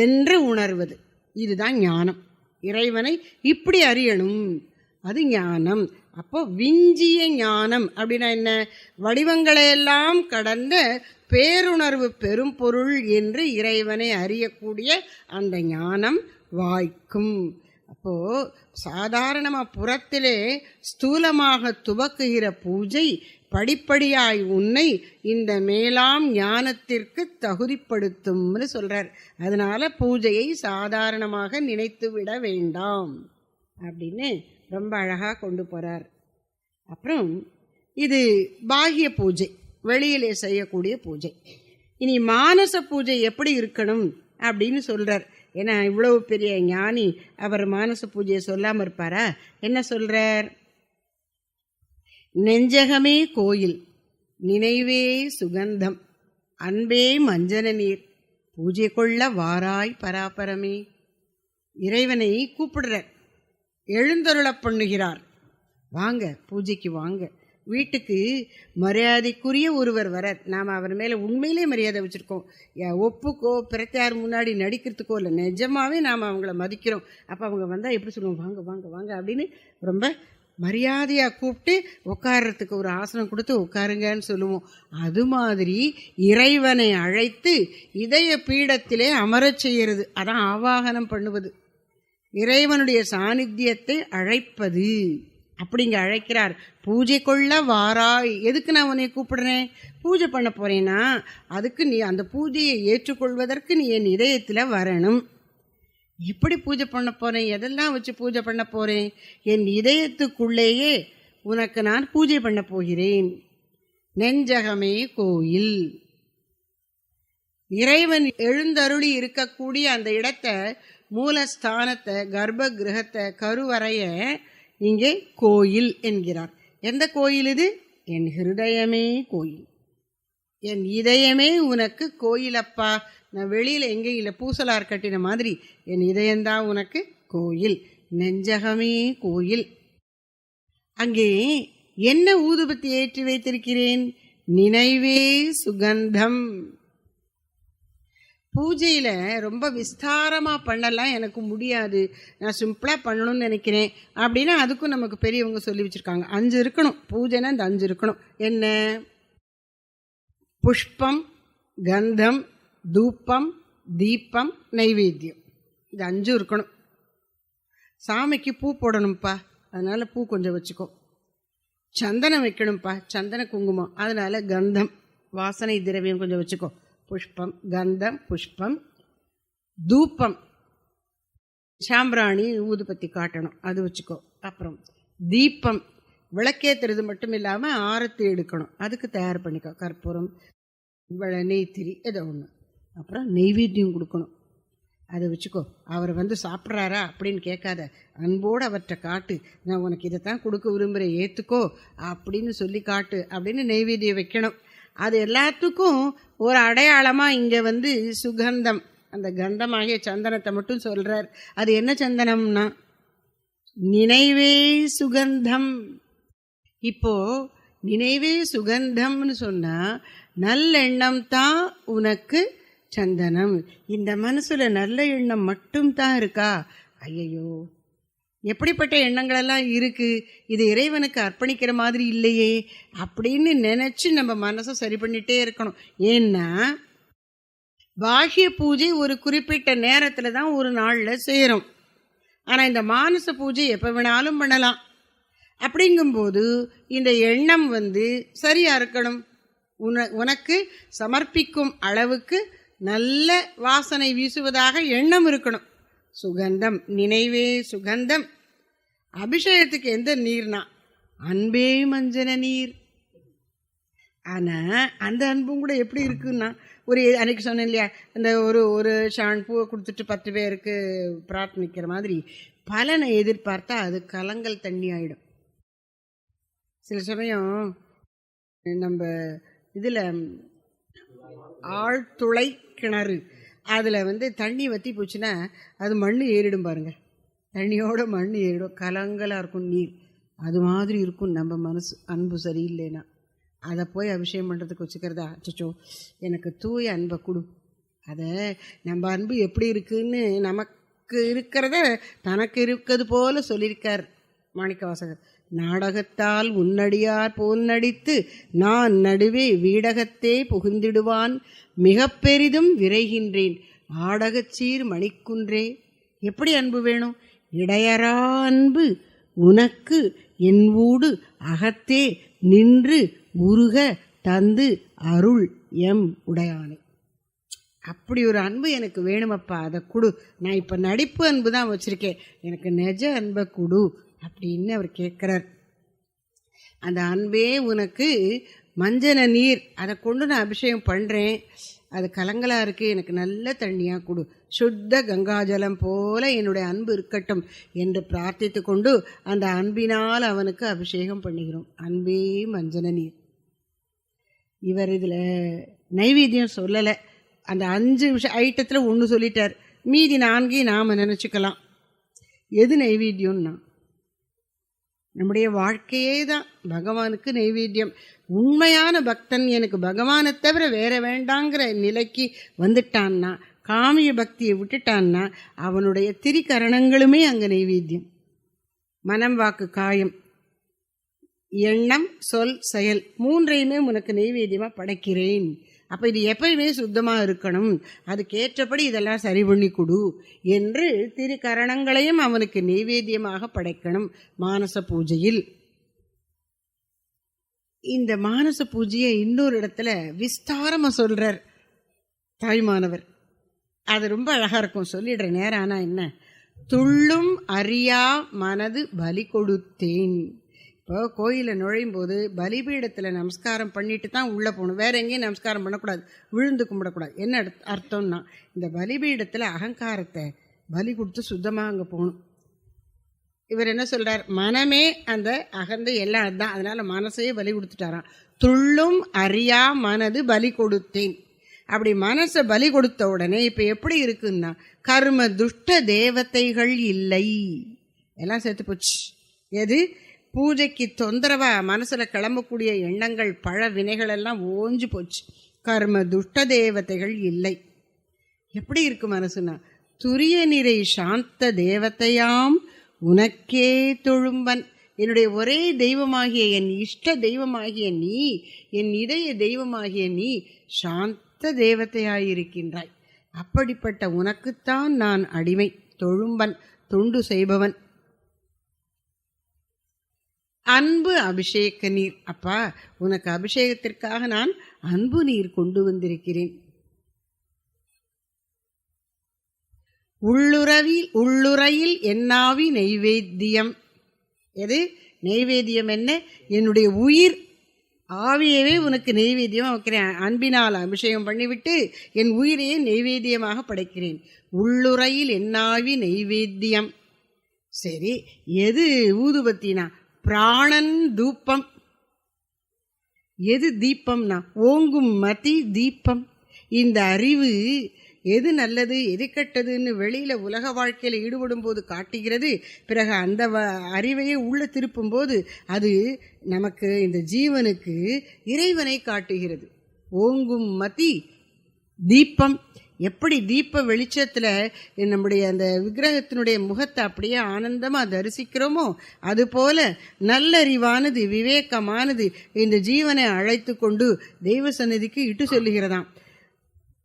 என்று உணர்வது. இதுதான் ஞானம். இறைவனை இப்படி அறியணும், அது ஞானம். அப்போ விஞ்சிய ஞானம் அப்படின்னா என்ன? வடிவங்களையெல்லாம் கடந்த பேருணர்வு பெரும் பொருள் என்று இறைவனை அறியக்கூடிய அந்த ஞானம் வாய்க்கும். அப்போ சாதாரணமாக புறத்திலே ஸ்தூலமாக துவக்குகிற பூஜை படிப்படியாய் உன்னை இந்த மேலாம் ஞானத்திற்கு தகுதிப்படுத்தும்னு சொல்றார். அதனால பூஜையை சாதாரணமாக நினைத்து விட வேண்டாம் அப்படின்னு ரொம்ப அழகாக கொண்டு போகிறார். அப்புறம் இது பாகிய பூஜை, வெளியிலே செய்யக்கூடிய பூஜை. இனி மானச பூஜை எப்படி இருக்கணும் அப்படின்னு சொல்கிறார். ஏன்னா இவ்வளவு பெரிய ஞானி, அவர் மானச பூஜையை சொல்லாமல் இருப்பாரா? என்ன சொல்கிறார்? நெஞ்சகமே கோயில், நினைவே சுகந்தம், அன்பே மஞ்சன நீர், பூஜை கொள்ள வாராய் பராபரமே. இறைவனை கூப்பிடுறார், எழுந்தருள பண்ணுகிறார். வாங்க பூஜைக்கு வாங்க. வீட்டுக்கு மரியாதைக்குரிய ஒருவர் வர, நாம் அவர் மேலே உண்மையிலே மரியாதை வச்சுருக்கோம். ஒப்புக்கோ பிரத்தியார் முன்னாடி நடிக்கிறதுக்கோ இல்லை, நிஜமாகவே நாம் அவங்கள மதிக்கிறோம். அப்போ அவங்க வந்தால் எப்படி சொல்லுவோம்? வாங்க வாங்க வாங்க அப்படின்னு ரொம்ப மரியாதையாக கூப்பிட்டு உட்கார்றதுக்கு ஒரு ஆசனம் கொடுத்து உட்காருங்கன்னு சொல்லுவோம். அது மாதிரி இறைவனை அழைத்து இதய பீடத்திலே அமரச் செய்கிறது. அதான் ஆவாகனம் பண்ணுவது, இறைவனுடைய சாநித்தியத்தை அழைப்பது. அப்படிங்க அழைக்கிறார். பூஜை கொள்ள வாராய். எதுக்கு நான் உன்னை கூப்பிடுறேன்? பூஜை பண்ண போறேன்னா அதுக்கு நீ அந்த பூஜையை ஏற்றுக்கொள்வதற்கு நீ என் இதயத்தில் வரணும். எப்படி பூஜை பண்ண போறேன்? எதெல்லாம் வச்சு பூஜை பண்ண போறேன்? என் இதயத்துக்குள்ளேயே உனக்கு நான் பூஜை பண்ண போகிறேன். நெஞ்சகமே கோயில். இறைவன் எழுந்தருளி இருக்கக்கூடிய அந்த இடத்தை, மூலஸ்தானத்தை, கர்ப்ப கிரகத்தை, கருவறைய இங்கே கோயில் என்கிறார். எந்த கோயில் இது? என் ஹிருதயமே கோயில். என் இதயமே உனக்கு கோயிலப்பா. நான் வெளியில் எங்கேயும் இல்லை, பூசலார் கட்டின மாதிரி என் இதயம்தான் உனக்கு கோயில். நெஞ்சகமே கோயில். அங்கே என்ன ஊதுபத்தி ஏற்றி வைத்திருக்கிறேன்? நினைவே சுகந்தம். பூஜையில் ரொம்ப விஸ்தாரமாக பண்ணலாம் எனக்கு முடியாது, நான் சிம்பிளாக பண்ணணும்னு நினைக்கிறேன் அப்படின்னா அதுக்கும் நமக்கு பெரியவங்க சொல்லி வச்சுருக்காங்க. 5 இருக்கணும் பூஜைனா, இந்த 5 இருக்கணும். என்ன? புஷ்பம், கந்தம், தூப்பம், தீபம், நைவேத்தியம். இது 5 இருக்கணும். சாமிக்கு பூ போடணும்ப்பா, அதனால் பூ கொஞ்சம் வச்சுக்கோ. சந்தனம் வைக்கணும்ப்பா, சந்தன குங்குமம், அதனால் கந்தம் வாசனை திரவியம் கொஞ்சம் வச்சுக்கோ. புஷ்பம், கந்தம், புஷ்பம், தூப்பம், சாம்பிராணி ஊதுபத்தி காட்டணும், அது வச்சுக்கோ. அப்புறம் தீபம், விளக்கேற்றுறது மட்டும் இல்லாமல் ஆரத்தி எடுக்கணும், அதுக்கு தயார் பண்ணிக்கோ. கற்பூரம், நெய்த்திரி, ஏதோ ஒன்று. அப்புறம் நெய்வேத்தியம் கொடுக்கணும். அதை வச்சுக்கோ. அவர் வந்து சாப்பிட்றாரா அப்படின்னு கேட்காத, அன்போடு அவற்றை காட்டு. நான் உனக்கு இதைத்தான் கொடுக்க விரும்புகிறேன், ஏற்றுக்கோ அப்படின்னு சொல்லி காட்டு அப்படின்னு நெய்வேத்தியம் வைக்கணும். அது எல்லாத்துக்கும் ஒரு அடையாளமாக இங்கே வந்து சுகந்தம், அந்த கந்தமாகிய சந்தனத்தை மட்டும் சொல்கிறார். அது என்ன சந்தனம்னா நினைவே சுகந்தம். இப்போ நினைவே சுகந்தம்னு சொன்னால் நல்லெண்ணம் தான் உனக்கு சந்தனம். இந்த மனசுல நல்ல எண்ணம் மட்டும்தான் இருக்கா? ஐயையோ, எப்படிப்பட்ட எண்ணங்களெல்லாம் இருக்கு, இது இறைவனுக்கு அர்ப்பணிக்கிற மாதிரி இல்லையே அப்படின்னு நினைச்சு நம்ம மனசை சரி பண்ணிட்டே இருக்கணும். ஏன்னா பாஹ்ய பூஜை ஒரு குறிப்பிட்ட நேரத்தில் தான் ஒரு நாளில் செய்கிறோம். ஆனால் இந்த மானச பூஜை எப்போ வேணாலும் பண்ணலாம். அப்படிங்கும்போது இந்த எண்ணம் வந்து சரியாக இருக்கணும். உனக்கு சமர்ப்பிக்கும் அளவுக்கு நல்ல வாசனை வீசுவதாக எண்ணம் இருக்கணும். சுகந்தம், நினைவே சுகந்தம். அபிஷேகத்துக்கு எந்த நீர்னா அன்பே மஞ்சன நீர். ஆனால் அந்த அன்பும் கூட எப்படி இருக்குன்னா, ஒரு அன்னைக்கு சொன்னேன் இல்லையா, அந்த ஒரு ஷாம்பூவை கொடுத்துட்டு 10 பேருக்கு பிரார்த்தனிக்கிற மாதிரி பலனை எதிர்பார்த்தா அது கலங்கல் தண்ணி ஆகிடும். சில சமயம் நம்ம இதில் ஆழ்துளை கிணறு அதில் வந்து தண்ணி வற்றி போச்சுன்னா அது மண் ஏறிடும் பாருங்க, தண்ணியோட மண் ஏறிடும், கலங்கலாக இருக்கும் நீர். அது மாதிரி இருக்கும் நம்ம மனசு. அன்பு சரியில்லைன்னா அதை போய் அபிஷேகம் பண்ணுறதுக்கு வச்சுக்கிறதா? அச்சோ, எனக்கு தூய அன்பை கொடு. அதை நம்ம அன்பு எப்படி இருக்குன்னு நமக்கு இருக்கிறத தனக்கு இருக்கிறது போல சொல்லியிருக்கார் மாணிக்கவாசகர். நாடகத்தால் உன்னடியார் போல் நடித்து நான் நடுவே வீடகத்தே புகுந்திடுவான் மிக பெரிதும் விரைகின்றேன் ஆடகச்சீர் மணிக்குன்றே. எப்படி அன்பு வேணும்? இடையரா அன்பு உனக்கு என் ஊடு அகத்தே நின்று உருக தந்து அருள் எம் உடையானே. அப்படி ஒரு அன்பு எனக்கு வேணுமப்பா, அதை கொடு. நான் இப்போ நடிப்பு அன்பு தான் வச்சுருக்கேன், எனக்கு நிஜ அன்பை கொடு அப்படின்னு அவர் கேட்குறார். அந்த அன்பே உனக்கு மஞ்சன நீர், அதை கொண்டு நான் அபிஷேகம் பண்ணுறேன், அது கலங்கலாக இருக்குது, எனக்கு நல்ல தண்ணியாக கொடு, சுத்த கங்காஜலம் போல என்னுடைய அன்பு இருக்கட்டும் என்று பிரார்த்தித்து கொண்டு அந்த அன்பினால் அவனுக்கு அபிஷேகம் பண்ணுகிறோம். அன்பே மஞ்சன நீர். இவர் இதில் நைவேத்தியம் சொல்லலை, அந்த 5 ஐட்டத்தில் 1 சொல்லிட்டார், மீதி 4 நாம் நினச்சிக்கலாம். எது நைவேத்தியம்னா நம்முடைய வாழ்க்கையே தான் பகவானுக்கு நைவேத்தியம். உண்மையான பக்தன் எனக்கு பகவானை தவிர வேற வேண்டாங்கிற நிலைக்கு வந்துட்டான்னா, காமிய பக்தியை விட்டுட்டான்னா, அவனுடைய திரிகரணங்களுமே அங்கே நைவேத்தியம். மனம் வாக்கு காயம், எண்ணம் சொல் செயல் 3ஐயுமே உனக்கு நைவேத்தியமாக படைக்கிறேன். அப்போ இது எப்பயுமே சுத்தமாக இருக்கணும், அதுக்கேற்றபடி இதெல்லாம் சரி பண்ணி கொடு என்று திரிகரணங்களையும் அவனுக்கு நைவேத்தியமாக படைக்கணும் மானச பூஜையில். இந்த மானச பூஜையை இன்னொரு இடத்துல விஸ்தாரமாக சொல்கிறார் தாய்மானவர். அது ரொம்ப அழகாக இருக்கும், சொல்லிடுற நேரம். ஆனால் என்ன, துள்ளும் அறியா மனது பலி கொடுத்தேன். இப்போ கோயிலில் நுழையும் போது பலிபீடத்தில் நமஸ்காரம் பண்ணிட்டு தான் உள்ளே போகணும், வேற எங்கேயும் நமஸ்காரம் பண்ணக்கூடாது, விழுந்து கும்பிடக்கூடாது. என்ன அர்த்தம்னா, இந்த பலிபீடத்தில் அகங்காரத்தை பலி கொடுத்து சுத்தமாக அங்கே போகணும். இவர் என்ன சொல்கிறார், மனமே அந்த அகந்தை எல்லாம் அதுதான், அதனால் மனசையே பலி கொடுத்துட்டாராம். துள்ளும் அறியா மனது பலி கொடுத்தேன். அப்படி மனசை பலி கொடுத்த உடனே இப்போ எப்படி இருக்குன்னா, கர்ம துஷ்ட தேவதைகள் இல்லை, எல்லாம் சேர்த்து போச்சு. எது பூஜைக்கு தொந்தரவா மனசில் கிளம்பக்கூடிய எண்ணங்கள் பழ வினைகள் எல்லாம் ஓஞ்சு போச்சு. கர்ம துஷ்ட தேவதைகள் இல்லை. எப்படி இருக்கு மனசுனா, துரிய நிறை சாந்த தேவதையாம் உனக்கே தொழும்பன். என்னுடைய ஒரே தெய்வமாகிய என் இஷ்ட தெய்வமாகிய நீ, என் இதய தெய்வமாகிய நீ சாந்த தேவதையாயிருக்கின்றாய். அப்படிப்பட்ட உனக்குத்தான் நான் அடிமை, தொழும்பன், தொண்டு செய்பவன். அன்பு அபிஷேக நீர். அப்பா, உனக்கு அபிஷேகத்திற்காக நான் அன்பு நீர் கொண்டு வந்திருக்கிறேன். உள்ளுரையில் என்னாவி நைவேத்தியம். எது நைவேத்தியம்? என்ன, என்னுடைய உயிர் ஆவியவே உனக்கு நெய்வேத்தியமாக வைக்கிறேன். அன்பினால் அபிஷேகம் பண்ணிவிட்டு என் உயிரையே நெய்வேத்தியமாக படைக்கிறேன். உள்ளுரையில் என்னாவி நெய்வேத்தியம். சரி, எது ஊதுபத்தினா? பிராணன் தூப்பம். எது தீபம்னா? ஓங்கும் மதி தீபம். இந்த அறிவு எது நல்லது எது கெட்டதுன்னு வெளியில் உலக வாழ்க்கையில் ஈடுபடும் போது காட்டுகிறது. பிறகு அந்த அறிவையே உள்ள திருப்பும் போது அது நமக்கு, இந்த ஜீவனுக்கு இறைவனை காட்டுகிறது. ஓங்கும் மதி தீபம். எப்படி தீப வெளிச்சத்தில் நம்முடைய அந்த விக்கிரகத்தினுடைய முகத்தை அப்படியே ஆனந்தமாக தரிசிக்கிறோமோ, அதுபோல நல்லறிவானது விவேகமானது இந்த ஜீவனை அழைத்து கொண்டு தெய்வ சந்நிதிக்கு இட்டு சொல்லுகிறதாம்.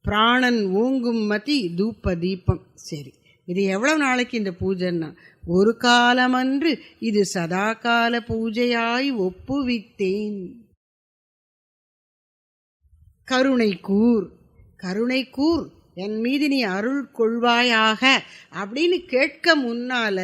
பிராணன் ஓங்கும் மதி தூப்ப தீபம். சரி, இது எவ்வளவு நாளைக்கு இந்த பூஜைன்னா? ஒரு காலமன்று இது சதாகால பூஜையாய் ஒப்புவித்தேன். கருணை கூர், கருணை கூர், என் மீது நீ அருள் கொள்வாயாக அப்படின்னு கேட்க முன்னால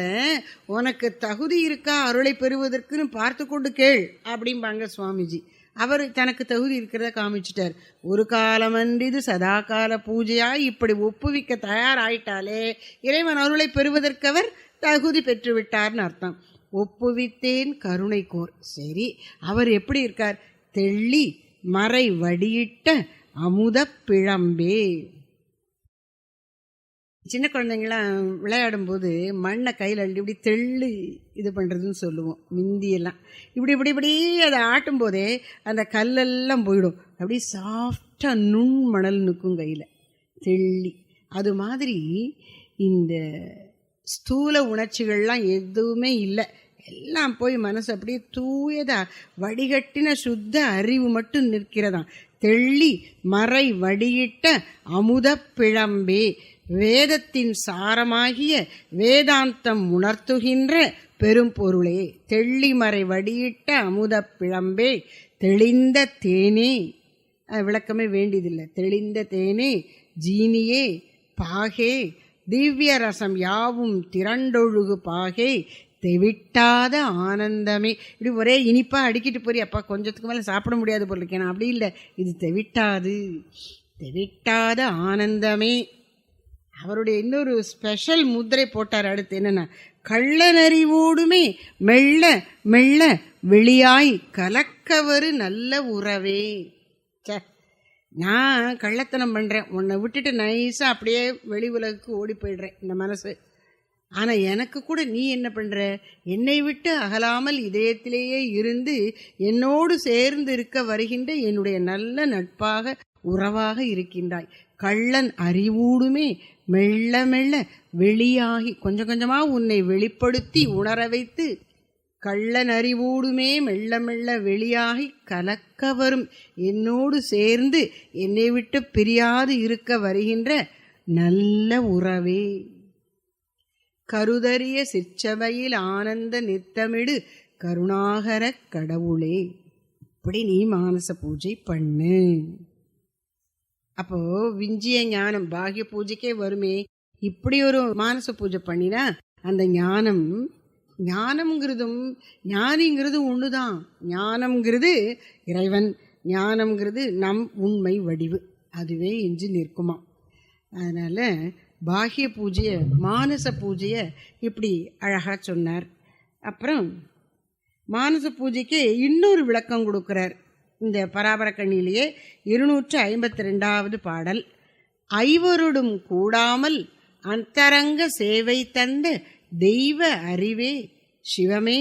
உனக்கு தகுதி இருக்கா அருளை பெறுவதற்குன்னு பார்த்து கொண்டு கேள் அப்படிம்பாங்க சுவாமிஜி. அவர் தனக்கு தகுதி இருக்கிறத காமிச்சிட்டார். ஒரு காலமன்றிது சதாகால பூஜையாய் இப்படி ஒப்புவிக்க தயாராயிட்டாலே இறைவன் அருளை பெறுவதற்கு அவர் தகுதி பெற்றுவிட்டார்னு அர்த்தம். ஒப்புவித்தேன் கருணை கோர். சரி, அவர் எப்படி இருக்கார்? தெள்ளி மறை வடியிட்ட அமுத பிழம்பே. சின்ன குழந்தைங்களாம் விளையாடும்போது மண்ணை கையில் அள்ளி இப்படி தெள்ளி இது பண்ணுறதுன்னு சொல்லுவோம். மிந்தியெல்லாம் இப்படி இப்படி இப்படி அதை ஆட்டும் போதே அந்த கல்லெல்லாம் போயிடும். அப்படி சாஃப்டாக நுண் மணல் நிற்கும் கையில் தெள்ளி. அது மாதிரி இந்த ஸ்தூல உணர்ச்சிகள்லாம் எதுவுமே இல்லை, எல்லாம் போய் மனசு அப்படியே தூயதா வடிகட்டின சுத்த அறிவு மட்டும் நிற்கிறதாம். தெள்ளி மறை வடியிட்ட அமுத பிழம்பே. வேதத்தின் சாரமாகிய வேதாந்தம் உணர்த்துகின்ற பெரும் பொருளே. தெள்ளிமறை வடியிட்ட அமுத பிழம்பே. தெளிந்த தேனே, விளக்கமே வேண்டியதில்லை. தெளிந்த தேனே, ஜீனியே, பாகே, திவ்ய ரசம் யாவும் திரண்டொழுகு பாகே, தெவிட்டாத ஆனந்தமே. இப்படி ஒரே இனிப்பாக அடிக்கிட்டு போறி, அப்பா கொஞ்சத்துக்கு மேலே சாப்பிட முடியாது போல இருக்கேன். அப்படி இல்லை, இது தெவிட்டாது, தெவிட்டாத ஆனந்தமே. அவருடைய இன்னொரு ஸ்பெஷல் முத்திரை போட்டார். அடுத்து என்னன்னா, கள்ளனறிவோடுமே மெல்ல மெல்ல வெளியாய் கலக்கவரு நல்ல உறவே. சே, நான் கள்ளத்தனம் பண்ணுறேன், உன்னை விட்டுட்டு நைஸாக அப்படியே வெளி உலகுக்கு ஓடி போயிடுறேன் இந்த மனசு. ஆனால் எனக்கு கூட நீ என்ன பண்ணுற? என்னை விட்டு அகலாமல் இதயத்திலேயே இருந்து என்னோடு சேர்ந்து இருக்க வருகின்ற என்னுடைய நல்ல நட்பாக உறவாக இருக்கின்றாய். கள்ளன் அறிவூடுமே மெல்ல மெல்ல வெளியாகி, கொஞ்சம் கொஞ்சமாக உன்னை வெளிப்படுத்தி உணர வைத்து, கள்ளன் அறிவூடுமே மெல்ல மெல்ல வெளியாகி கலக்க வரும் என்னோடு சேர்ந்து என்னை விட்டு பிரியாது இருக்க வருகின்ற நல்ல உறவே. கருதறிய சிற்சபையில் ஆனந்த நித்தமிடு கருணாகர கடவுளே. இப்படி நீ மானச பூஜை பண்ணு. அப்போ விஞ்சிய ஞானம் பாகிய பூஜைக்கே வருமே. இப்படி ஒரு மானச பூஜை பண்ணினா அந்த ஞானம், ஞானம்ங்கிறதும் ஞானிங்கிறதும் ஒண்ணுதான். ஞானம்ங்கிறது இறைவன், ஞானம்ங்கிறது நம் உண்மை வடிவு, அதுவே இன்று நிற்குமா. அதனால பாகிய பூஜையை மானச பூஜையை இப்படி அழகா சொன்னார். அப்புறம் மானச பூஜைக்கு இன்னொரு விளக்கம் கொடுக்கிறார். இந்த பராபரக்கண்ணிலேயே 252வது பாடல். ஐவருடும் கூடாமல் அந்தரங்க சேவை தந்த தெய்வ அறிவே சிவமே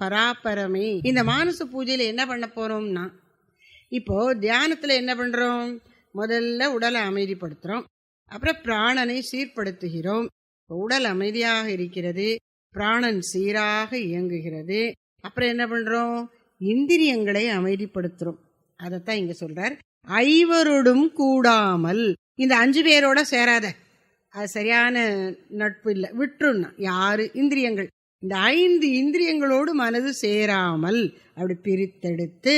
பராபரமே. இந்த மானச பூஜையில் என்ன பண்ண போறோம்னா, இப்போ தியானத்தில் என்ன பண்றோம்? முதல்ல உடலை அமைதிப்படுத்துறோம், அப்புறம் பிராணனை சீர்படுத்துகிறோம். உடல் அமைதியாக இருக்கிறது, பிராணன் சீராக இயங்குகிறது. அப்புறம் என்ன பண்றோம்? இந்திரியங்களை அமைதிப்படுத்துறோம். அதைத்தான் இங்க சொல்றார். ஐவரோடும் கூடாமல், இந்த 5 பேரோட சேராத, அது சரியான நட்பு இல்லை, விட்டுருன்னா. யாரு? இந்திரியங்கள். இந்த 5 இந்திரியங்களோடு மனது சேராமல் அப்படி பிரித்தெடுத்து,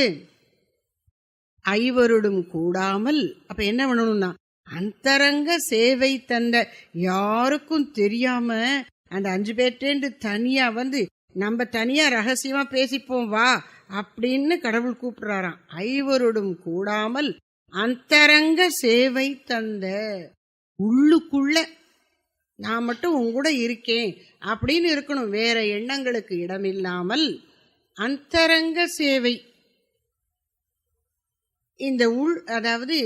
ஐவரோடும் கூடாமல் அப்ப என்ன பண்ணணும்னா, அந்தரங்க சேவை தந்த, யாருக்கும் தெரியாம அந்த 5 பேர்ட்டேந்து தனியா வந்து நம்ம தனியா ரகசியமா பேசிப்போம் வா அப்படின்னு கடவுள் கூப்பிடுறாராம். ஐவரோடும் கூடாமல் அந்தரங்க சேவை தந்த, உள்ளுக்குள்ள நான் மட்டும் உங்கூட இருக்கேன் அப்படின்னு இருக்கணும், வேற எண்ணங்களுக்கு இடமில்லாமல் அந்தரங்க சேவை. இந்த அதாவது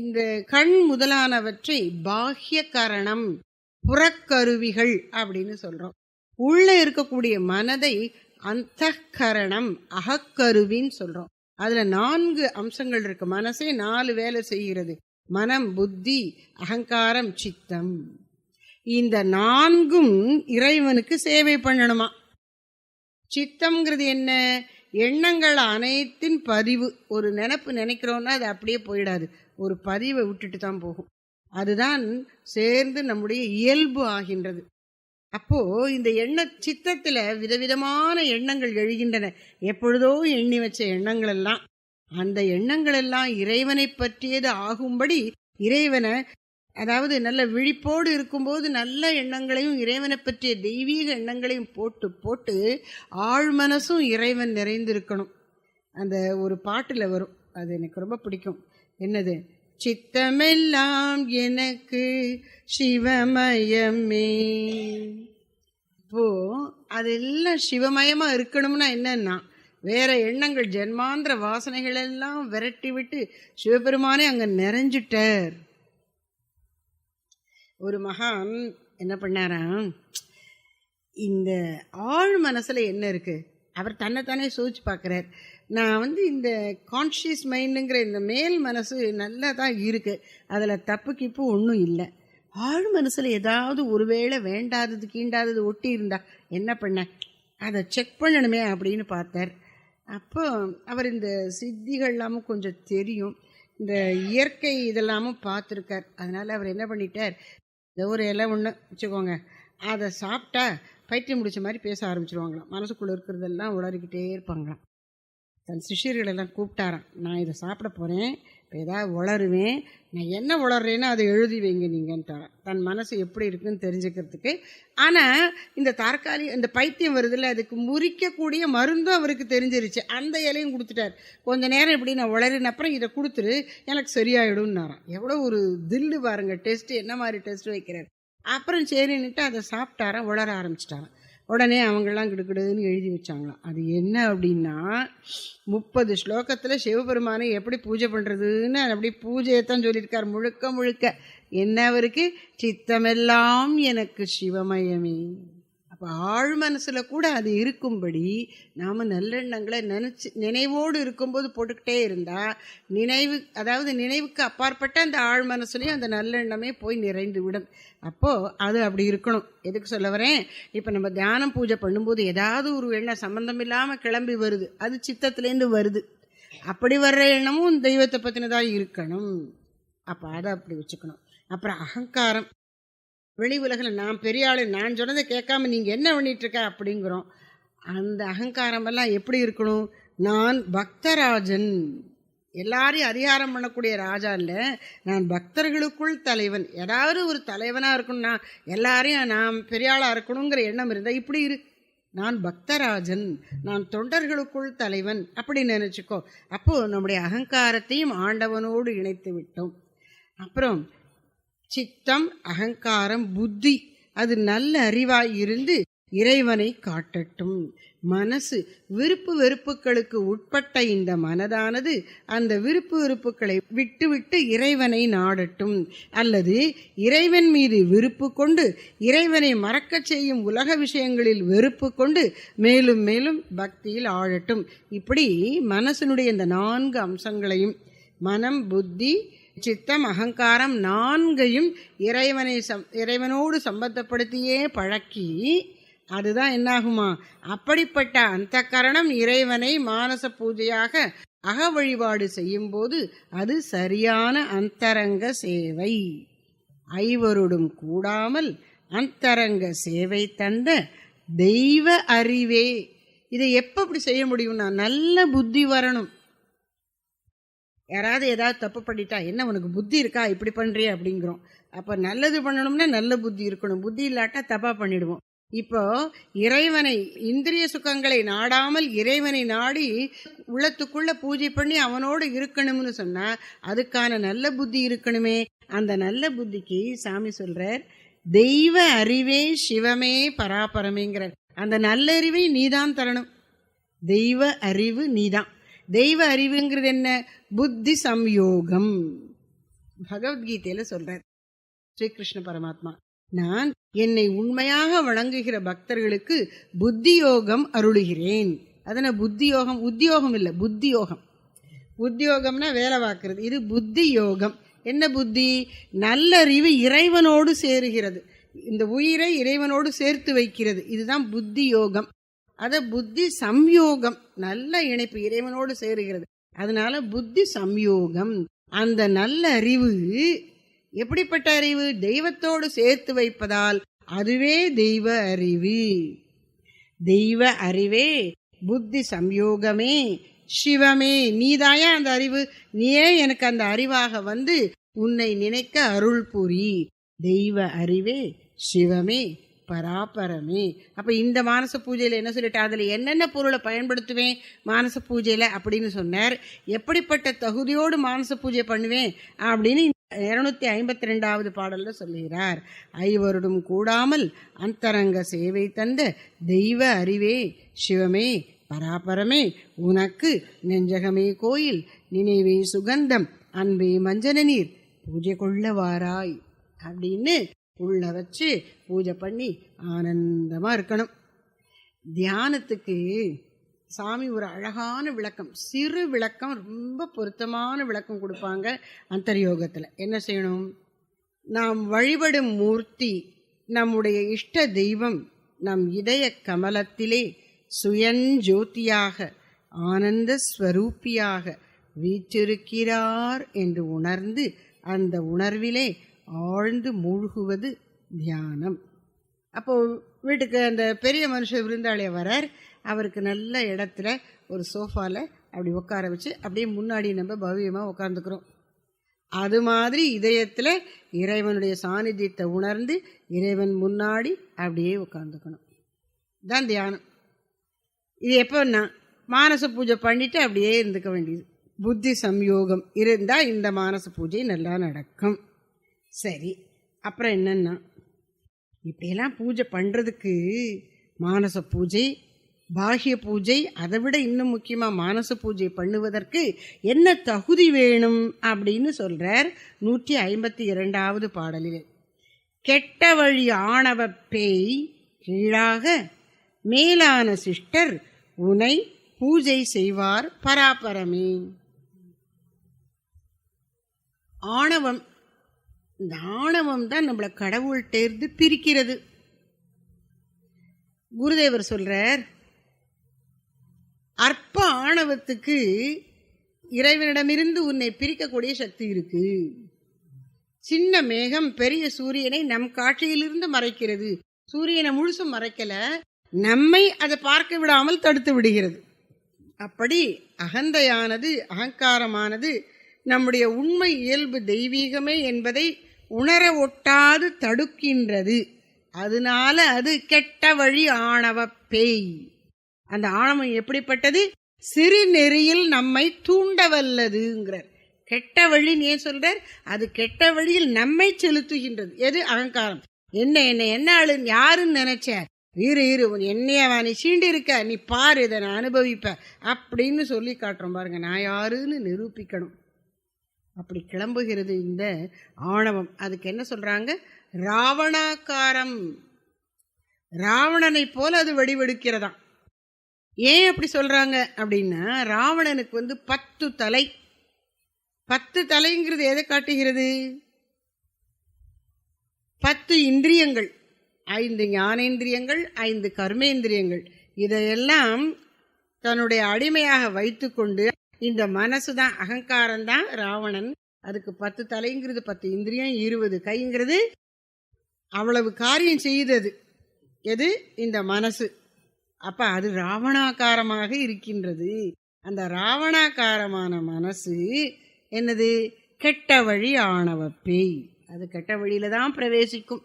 இந்த கண் முதலானவற்றை பாஹ்ய கரணம், புறக்கருவிகள் அப்படின்னு சொல்றோம். உள்ள இருக்கக்கூடிய மனதை அந்தக்கரணம், அகக்கருவின்னு சொல்றோம். அதுல 4 அம்சங்கள் இருக்கு. மனசே 4 வேலை செய்கிறது: மனம், புத்தி, அகங்காரம், சித்தம். இந்த 4ம் இறைவனுக்கு சேவை பண்ணணுமா. சித்தம்ங்கிறது என்ன? எண்ணங்கள் அனைத்தின் பதிவு. ஒரு நினைப்பு நினைக்கிறோன்னா அது அப்படியே போயிடாது, ஒரு பதிவை விட்டுட்டு தான் போகும். அதுதான் சேர்ந்து நம்முடைய இயல்பு ஆகின்றது. அப்போ இந்த சித்தத்துல விதவிதமான எண்ணங்கள் எழுகின்றன. எப்பொழுதோ எண்ணி வச்ச எண்ணங்கள் எல்லாம், அந்த எண்ணங்கள் எல்லாம் இறைவனை பற்றியது ஆகும்படி இறைவனை, அதாவது நல்ல விழிப்போடு இருக்கும்போது நல்ல எண்ணங்களையும் இறைவனை பற்றிய தெய்வீக எண்ணங்களையும் போட்டு போட்டு ஆழ்மனசும் இறைவன் நிறைந்திருக்கணும். அந்த ஒரு பாட்டுல வரும், அது எனக்கு ரொம்ப பிடிக்கும். என்னது? சித்தமெல்லாம் எனக்கு சிவமயமே. இப்போ அதெல்லாம் சிவமயமா இருக்கணும்னா என்னன்னா, வேற எண்ணங்கள், ஜென்மாந்திர வாசனைகள் எல்லாம் விரட்டி விட்டு சிவபெருமானே அங்க நிறைஞ்சிட்டார். ஒரு மகான் என்ன பண்ணாராம், இந்த ஆழ் மனசுல என்ன இருக்கு அவர் தன்னைத்தானே சோதிச்சு பார்க்குறார். நான் இந்த கான்ஷியஸ் மைண்டுங்கிற இந்த மேல் மனசு நல்லா தான் இருக்கு, அதில் தப்பு கிப்பு ஒன்றும் இல்லை. ஆழ் மனசில் ஏதாவது ஒருவேளை வேண்டாதது கீண்டாதது ஒட்டி இருந்தா என்ன பண்ண, அதை செக் பண்ணணுமே அப்படின்னு பார்த்தார். அப்போ அவர் இந்த சித்திகள் எல்லாமும் கொஞ்சம் தெரியும், இந்த இயற்கை இதெல்லாமும் பார்த்துருக்கார். அதனால் அவர் என்ன பண்ணிட்டார், இந்த ஒரு இலை ஒன்று வச்சுக்கோங்க, அதை சாப்பிட்டா பைத்தியம் முடிச்ச மாதிரி பேச ஆரம்பிச்சிருவாங்களாம். மனசுக்குள்ளே இருக்கிறதெல்லாம் உளறிக்கிட்டே இருப்பாங்களாம். தன் சிஷியர்களெல்லாம் கூப்பிட்டாராம், நான் இதை சாப்பிட போகிறேன், இப்போ ஏதாவது உளருவேன், நான் என்ன உளர்றேன்னு அதை எழுதி வைங்க நீங்கன்ட்டாராம், தன் மனசு எப்படி இருக்குன்னு தெரிஞ்சுக்கிறதுக்கு. ஆனால் இந்த பைத்தியம் வருதில்ல, அதுக்கு முறிக்கக்கூடிய மருந்தும் அவருக்கு தெரிஞ்சிருச்சு. அந்த இலையும் கொடுத்துட்டார். கொஞ்ச நேரம் இப்படி நான் உளறின அப்புறம் இதை கொடுத்துரு, எனக்கு சரியாயிடும்னாராம். எவ்வளோ ஒரு தில்லு பாருங்க, டெஸ்ட்டு என்ன மாதிரி டெஸ்ட் வைக்கிறார். அப்புறம் சரின்னுட்டு அதை சாப்பிட்டாராம், உளர ஆரம்பிச்சிட்டாராம். உடனே அவங்கெல்லாம் கிடுக்கிடுன்னு எழுதி வச்சாங்களாம். அது என்ன அப்படின்னா, 30 ஸ்லோகத்தில் சிவபெருமானை எப்படி பூஜை பண்ணுறதுன்னு அப்படி பூஜையைத்தான் சொல்லியிருக்கார். முழுக்க முழுக்க என்ன அவருக்கு, சித்தமெல்லாம் எனக்கு சிவமயமே. அப்போ ஆழ் மனசில் கூட அது இருக்கும்படி நாம் நல்லெண்ணங்களை நினைவோடு இருக்கும்போது போட்டுக்கிட்டே இருந்தால் நினைவுக்கு அப்பாற்பட்ட அந்த ஆழ் மனசுலையும் அந்த நல்லெண்ணமே போய் நிறைந்து விடும். அப்போது அது அப்படி இருக்கணும். எதுக்கு சொல்ல வரேன், இப்போ நம்ம தியானம் பூஜை பண்ணும்போது ஏதாவது ஒரு எண்ணம் சம்பந்தம் இல்லாமல் கிளம்பி வருது, அது சித்தத்துலேருந்து வருது. அப்படி வர்ற எண்ணமும் தெய்வத்தை பற்றினதாக இருக்கணும். அப்போ அதை அப்படி வச்சுக்கணும். அப்புறம் அகங்காரம், வெளி உலகில் நான் பெரிய ஆளு, நான் சொன்னதை கேட்காம நீங்கள் என்ன பண்ணிகிட்ருக்க அப்படிங்கிறோம். அந்த அகங்காரமெல்லாம் எப்படி இருக்கணும், நான் பக்தராஜன், எல்லாரையும் அதிகாரம் பண்ணக்கூடிய ராஜா இல்லை, நான் பக்தர்களுக்குள் தலைவன். ஏதாவது ஒரு தலைவனாக இருக்கணும்னா எல்லாரையும் நான் பெரிய ஆளாக இருக்கணுங்கிற எண்ணம் இருந்தால் இப்படி நான் பக்தராஜன், நான் தொண்டர்களுக்குள் தலைவன் அப்படி நினச்சிக்கோ. அப்போது நம்முடைய அகங்காரத்தையும் ஆண்டவனோடு இணைத்து விட்டோம். அப்புறம் சித்தம், அகங்காரம், புத்தி அது நல்ல அறிவாய் இருந்து இறைவனை காட்டட்டும். மனசு விருப்பு வெறுப்புகளுக்கு உட்பட்ட இந்த மனதானது அந்த விருப்பு வெறுப்புகளை விட்டுவிட்டு இறைவனை நாடட்டும், அல்லது இறைவன் மீது விருப்பு கொண்டு இறைவனை மறக்க செய்யும் உலக விஷயங்களில் வெறுப்பு கொண்டு மேலும் மேலும் பக்தியில் ஆழட்டும். இப்படி மனசனுடைய இந்த 4 அம்சங்களையும், மனம், புத்தி, சித்தம், அகங்காரம் 4ஐயும் இறைவனோடு சம்பந்தப்படுத்தியே பழக்கி, அதுதான் என்னாகுமா, அப்படிப்பட்ட அந்த கரணம் இறைவனை மானச பூஜையாக அக வழிபாடு செய்யும் போது அது சரியான அந்தரங்க சேவை. ஐவரோடும் கூடாமல் அந்தரங்க சேவை தந்த தெய்வ அறிவே. இதை எப்போ இப்படி செய்ய முடியும்னா, நல்ல புத்தி வரணும். யாராவது ஏதாவது தப்பு பண்ணிட்டா, என்ன உனக்கு புத்தி இருக்கா இப்படி பண்ணுறிய அப்படிங்கிறோம். அப்போ நல்லது பண்ணணும்னா நல்ல புத்தி இருக்கணும், புத்தி இல்லாட்டா தப்பாக பண்ணிடுவோம். இப்போ இறைவனை, இந்திரிய சுகங்களை நாடாமல் இறைவனை நாடி உள்ளத்துக்குள்ள பூஜை பண்ணி அவனோடு இருக்கணும்னு சொன்னா அதுக்கான நல்ல புத்தி இருக்கணுமே. அந்த நல்ல புத்திக்கு சாமி சொல்றார், தெய்வ அறிவே சிவமே பராபரமேங்கிறார். அந்த நல்ல அறிவை நீதான் தரணும். தெய்வ அறிவு நீதான். தெய்வ அறிவுங்கிறது என்ன? புத்தி சம்யோகம். பகவத்கீதையில சொல்றார் ஸ்ரீகிருஷ்ண பரமாத்மா, நான் என்னை உண்மையாக வணங்குகிற பக்தர்களுக்கு புத்தி யோகம் அருளுகிறேன். அதன புத்தி யோகம், உத்தியோகம் இல்லை, புத்தி யோகம். உத்தியோகம்னா வேலை பார்க்கறது, இது புத்தி யோகம். என்ன புத்தி? நல்லறிவு இறைவனோடு சேருகிறது, இந்த உயிரை இறைவனோடு சேர்த்து வைக்கிறது, இதுதான் புத்தி யோகம். அத புத்தி சம்யோகம், நல்ல இணைப்பு இறைவனோடு சேருகிறது, அதனால புத்தி சம்யோகம். அந்த நல்ல அறிவு எப்படிப்பட்ட அறிவு? தெய்வத்தோடு சேர்த்து வைப்பதால் அதுவே தெய்வ அறிவு. தெய்வ அறிவே புத்தி சம்யோகமே சிவமே. நீதாயா அந்த அறிவு, நீயே எனக்கு அந்த அறிவாக வந்து உன்னை நினைக்க அருள் புரி. தெய்வ அறிவே சிவமே பராபரமே. அப்ப இந்த மானச பூஜையில என்ன சொல்லிட்டா, அதுல என்னென்ன பொருளை பயன்படுத்துவேன் மானச பூஜையில அப்படின்னு சொன்னார். எப்படிப்பட்ட தகுதியோடு மானச பூஜை பண்ணுவேன் அப்படின்னு 252வது பாடல்ல சொல்லுகிறார். ஐவருடும் கூடாமல் அந்தரங்க சேவை தந்த தெய்வ அறிவே சிவமே பராபரமே, உனக்கு நெஞ்சகமே கோயில், நினைவே சுகந்தம், அன்பே மஞ்சன நீர், பூஜை கொள்ள வாராய் அப்படின்னு உள்ள வச்சு பூஜை பண்ணி ஆனந்தமா இருக்கணும். தியானத்துக்கு சாமி ஒரு அழகான விளக்கம், சிறு விளக்கம், ரொம்ப பொருத்தமான விளக்கம் கொடுப்பாங்க அந்தர்யோகத்தில். என்ன செய்யணும்? நாம் வழிபடும் மூர்த்தி, நம்முடைய இஷ்ட தெய்வம் நம் இதய கமலத்திலே சுயஞ்சோதியாக ஆனந்த ஸ்வரூபியாக வீற்றிருக்கிறார் என்று உணர்ந்து அந்த உணர்விலே ஆழ்ந்து மூழ்குவது தியானம். அப்போ வீட்டுக்கு அந்த பெரிய மனுஷ விருந்தாளியை வரார், அவருக்கு நல்ல இடத்துல ஒரு சோஃபால அப்படி உட்கார வச்சு அப்படியே முன்னாடி நம்ம பவ்யமா உட்கார்ந்துக்கிறோம். அது மாதிரி இதயத்துல இறைவனுடைய சாநித்தியத்தை உணர்ந்து இறைவன் முன்னாடி அப்படியே உட்கார்ந்துக்கணும். தான் தியானம். இது எப்போன்னா மானச பூஜை பண்ணிட்டு அப்படியே இருந்துக்க வேண்டியது. புத்தி சம்யோகம் இருந்தா இந்த மானச பூஜை நல்லா நடக்கும். சரி, அப்புறம் என்னன்னா, இப்படியெல்லாம் பூஜை பண்றதுக்கு மானச பூஜை, பாஹ்ய பூஜை, அதை விட இன்னும் முக்கியமா மானச பூஜை பண்ணுவதற்கு என்ன தகுதி வேணும் அப்படின்னு சொல்றார் 152வது பாடலில். கெட்ட வழி ஆணவ பேய் கீழாக மேலான சிஷ்டர் உனை பூஜை செய்வார் பராபரமே. ஆணவம், இந்த ஆணவம் தான் நம்மளை கடவுள்கிட்டேருந்து பிரிக்கிறது. குருதேவர் சொல்றார், அற்ப ஆணவத்துக்கு இறைவனிடமிருந்து உன்னை பிரிக்கக்கூடிய சக்தி இருக்கு. சின்ன மேகம் பெரிய சூரியனை நம் காட்சியிலிருந்து மறைக்கிறது. சூரியனை முழுசும் மறைக்கல, நம்மை அதை பார்க்க விடாமல் தடுத்து விடுகிறது. அப்படி அகந்தையானது, அகங்காரமானது நம்முடைய உண்மை இயல்பு தெய்வீகமே என்பதை உணர ஒட்டாது தடுக்கின்றது. அதனால அது கெட்ட வழி ஆணவ பேய். அந்த ஆணவம் எப்படிப்பட்டது? சிறு நெறியில் நம்மை தூண்டவல்லதுங்கிறார். கெட்ட வழின்னு ஏன் சொல்றார்? அது கெட்ட வழியில் நம்மை செலுத்துகின்றது. எது? அகங்காரம். என்ன ஆளு யாருன்னு நினைச்ச, இரு என்னைய நீ சீண்டி இருக்க, நீ பாரு, இதை நான் அனுபவிப்ப அப்படின்னு சொல்லி காட்டுறோம் பாருங்க. நான் யாருன்னு நிரூபிக்கணும். அப்படி கிளம்புகிறது இந்த ஆணவம். அதுக்கு என்ன சொல்றாங்க? ராவணாக்காரம். ராவணனை போல அது வடிவெடுக்கிறதாம். ஏன் அப்படி சொல்றாங்க அப்படின்னா, ராவணனுக்கு 10 தலை. 10 தலைங்கிறது எதை காட்டுகிறது? 10 இந்திரியங்கள், 5 ஞானேந்திரியங்கள், 5 கர்மேந்திரியங்கள், இதையெல்லாம் தன்னுடைய அடிமையாக வைத்துக்கொண்டு இந்த மனசுதான், அகங்காரம்தான் ராவணன். அதுக்கு 10 தலைங்கிறது 10 இந்திரியம், 20 கைங்கிறது அவ்வளவு காரியம் செய்தது. எது? இந்த மனசு. அப்ப அது ராவணாக்காரமாக இருக்கின்றது. அந்த ராவணாக்காரமான மனசு என்னது? கெட்ட வழி ஆணவ பேய். அது கெட்ட வழியில தான் பிரவேசிக்கும்.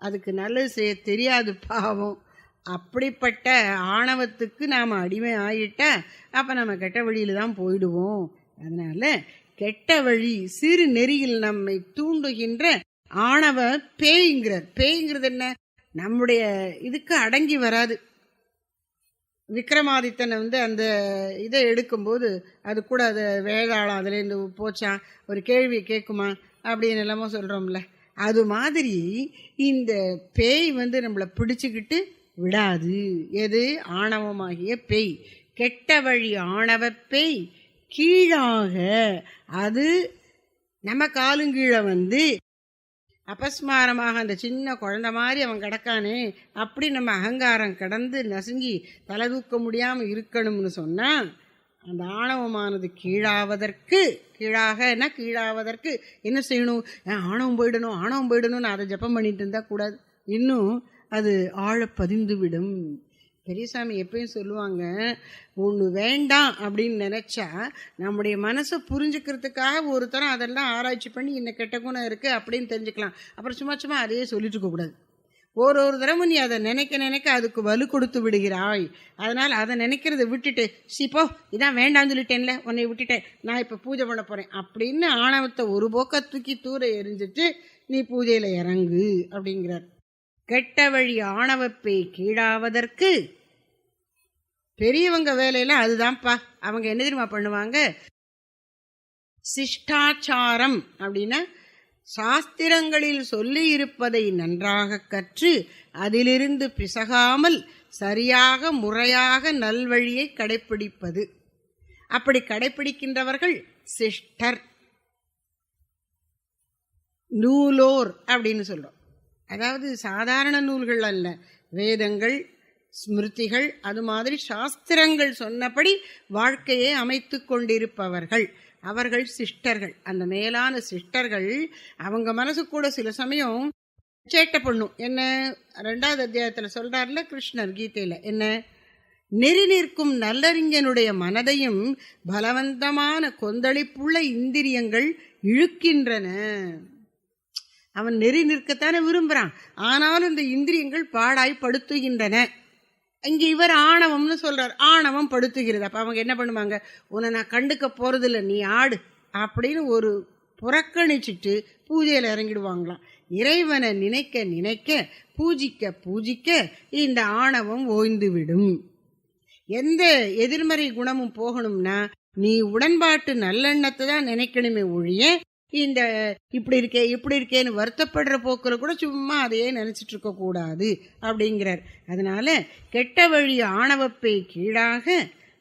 அதுக்கு நல்லது செய்ய தெரியாது பாவம். அப்படிப்பட்ட ஆணவத்துக்கு நாம் அடிமை ஆகிட்டா அப்போ நம்ம கெட்ட வழியில் தான் போயிடுவோம். அதனால் கெட்ட வழி சிறு நெறியில் நம்மை தூண்டுகின்ற ஆணவ பேய்ங்கிறார். பேய்ங்கிறது என்ன? நம்முடைய இதுக்கு அடங்கி வராது. விக்ரமாதித்தனை அந்த இதை எடுக்கும்போது அது கூட அதை வேதாளம் அதுலேருந்து போச்சான், ஒரு கேள்வியை கேட்குமா அப்படின்னு எல்லாமோ சொல்கிறோம்ல, அது மாதிரி இந்த பேய் நம்மளை பிடிச்சிக்கிட்டு விடாது. எது? ஆணவமாகிய பேய். கெட்ட வழி ஆணவ பேய் கீழாக அது நம்ம காலுங்கீழே அபஸ்மாரமாக அந்த சின்ன குழந்தை மாதிரி அவன் கிடக்கானே அப்படி நம்ம அகங்காரம் கடந்து நசுங்கி தலை தூக்க முடியாமல் இருக்கணும்னு சொன்னால் அந்த ஆணவமானது கீழாவதற்கு என்ன செய்யணும்? ஆணவம் போயிடணும்னு அதை ஜப்பம் பண்ணிட்டு இருந்தால் கூடாது. இன்னும் அது ஆழ பதிந்து விடும். பெரியசாமி எப்பயும் சொல்லுவாங்க, ஒன்று வேண்டாம் அப்படின்னு நினச்சா நம்முடைய மனசை புரிஞ்சுக்கிறதுக்காக ஒரு தரம் அதெல்லாம் ஆராய்ச்சி பண்ணி இன்னும் கெட்ட குணம் இருக்குது அப்படின்னு தெரிஞ்சுக்கலாம். அப்புறம் சும்மா அதையே சொல்லிட்டு இருக்கக்கூடாது. ஒரு தடவை நீ அதை நினைக்க அதுக்கு வலு கொடுத்து விடுகிறாய். அதனால் அதை நினைக்கிறத விட்டுட்டு சிப்போ இதான் வேண்டாம்னு சொல்லிட்டேன்ல, உன்னை விட்டுட்டேன், நான் இப்போ பூஜை பண்ண போகிறேன் அப்படின்னு ஆணவத்தை ஒரு போக்க தூக்கி தூர எரிஞ்சிட்டு நீ பூஜையில் இறங்கு அப்படிங்கிறார். கெட்ட வழி ஆணவப்பை கீழாவதற்கு பெரியவங்க வேலையெல்லாம் அதுதான்ப்பா. அவங்க என்ன தெரியுமா பண்ணுவாங்க? சிஷ்டாச்சாரம் அப்படின்னா சாஸ்திரங்களில் சொல்லி இருப்பதை நன்றாக கற்று அதிலிருந்து பிசகாமல் சரியாக முறையாக நல்வழியை கடைப்பிடிப்பது. அப்படி கடைப்பிடிக்கின்றவர்கள் சிஷ்டர், நூலோர் அப்படின்னு சொல்றோம். அதாவது சாதாரண நூல்கள் அல்ல, வேதங்கள், ஸ்மிருதிகள், அது மாதிரி சாஸ்திரங்கள் சொன்னபடி வாழ்க்கையை அமைத்து கொண்டிருப்பவர்கள் அவர்கள் சிஷ்டர்கள். அந்த மேலான சிஷ்டர்கள் அவங்க மனசு கூட சில சமயம் சேட்டை பண்ணும். என்ன? 2வது அத்தியாயத்தில் சொல்றாருல கிருஷ்ணர் கீதையில, என்ன? நெறி நிற்கும் நல்லறிஞனுடைய மனதையும் பலவந்தமான கொந்தளிப்புள்ள இந்திரியங்கள் இழுக்கின்றன. அவன் நெறி நிற்கத்தானே விரும்புகிறான், ஆனாலும் இந்த இந்திரியங்கள் பாடாய் படுத்துகின்றன. இங்கே இவர் ஆணவம்னு சொல்கிறார், ஆணவம் படுத்துகிறது. அப்போ அவங்க என்ன பண்ணுவாங்க? உன்னை நான் கண்டுக்க போகிறதில்ல, நீ ஆடு அப்படின்னு ஒரு புறக்கணிச்சிட்டு பூஜையில் இறங்கிடுவாங்களாம். இறைவனை நினைக்க நினைக்க பூஜிக்க பூஜிக்க இந்த ஆணவம் ஓய்ந்து விடும். எந்த எதிர்மறை குணமும் போகணும்னா நீ உடன்பாட்டு நல்லெண்ணத்தை தான் நினைக்கணுமே ஒழிய இந்த இப்படி இருக்கேன்னு வருத்தப்படுற போக்கில் கூட சும்மா அதையே நினைச்சிட்டு இருக்க கூடாது அப்படிங்கிறார். அதனால கெட்ட வழி ஆணவப்பை கீழாக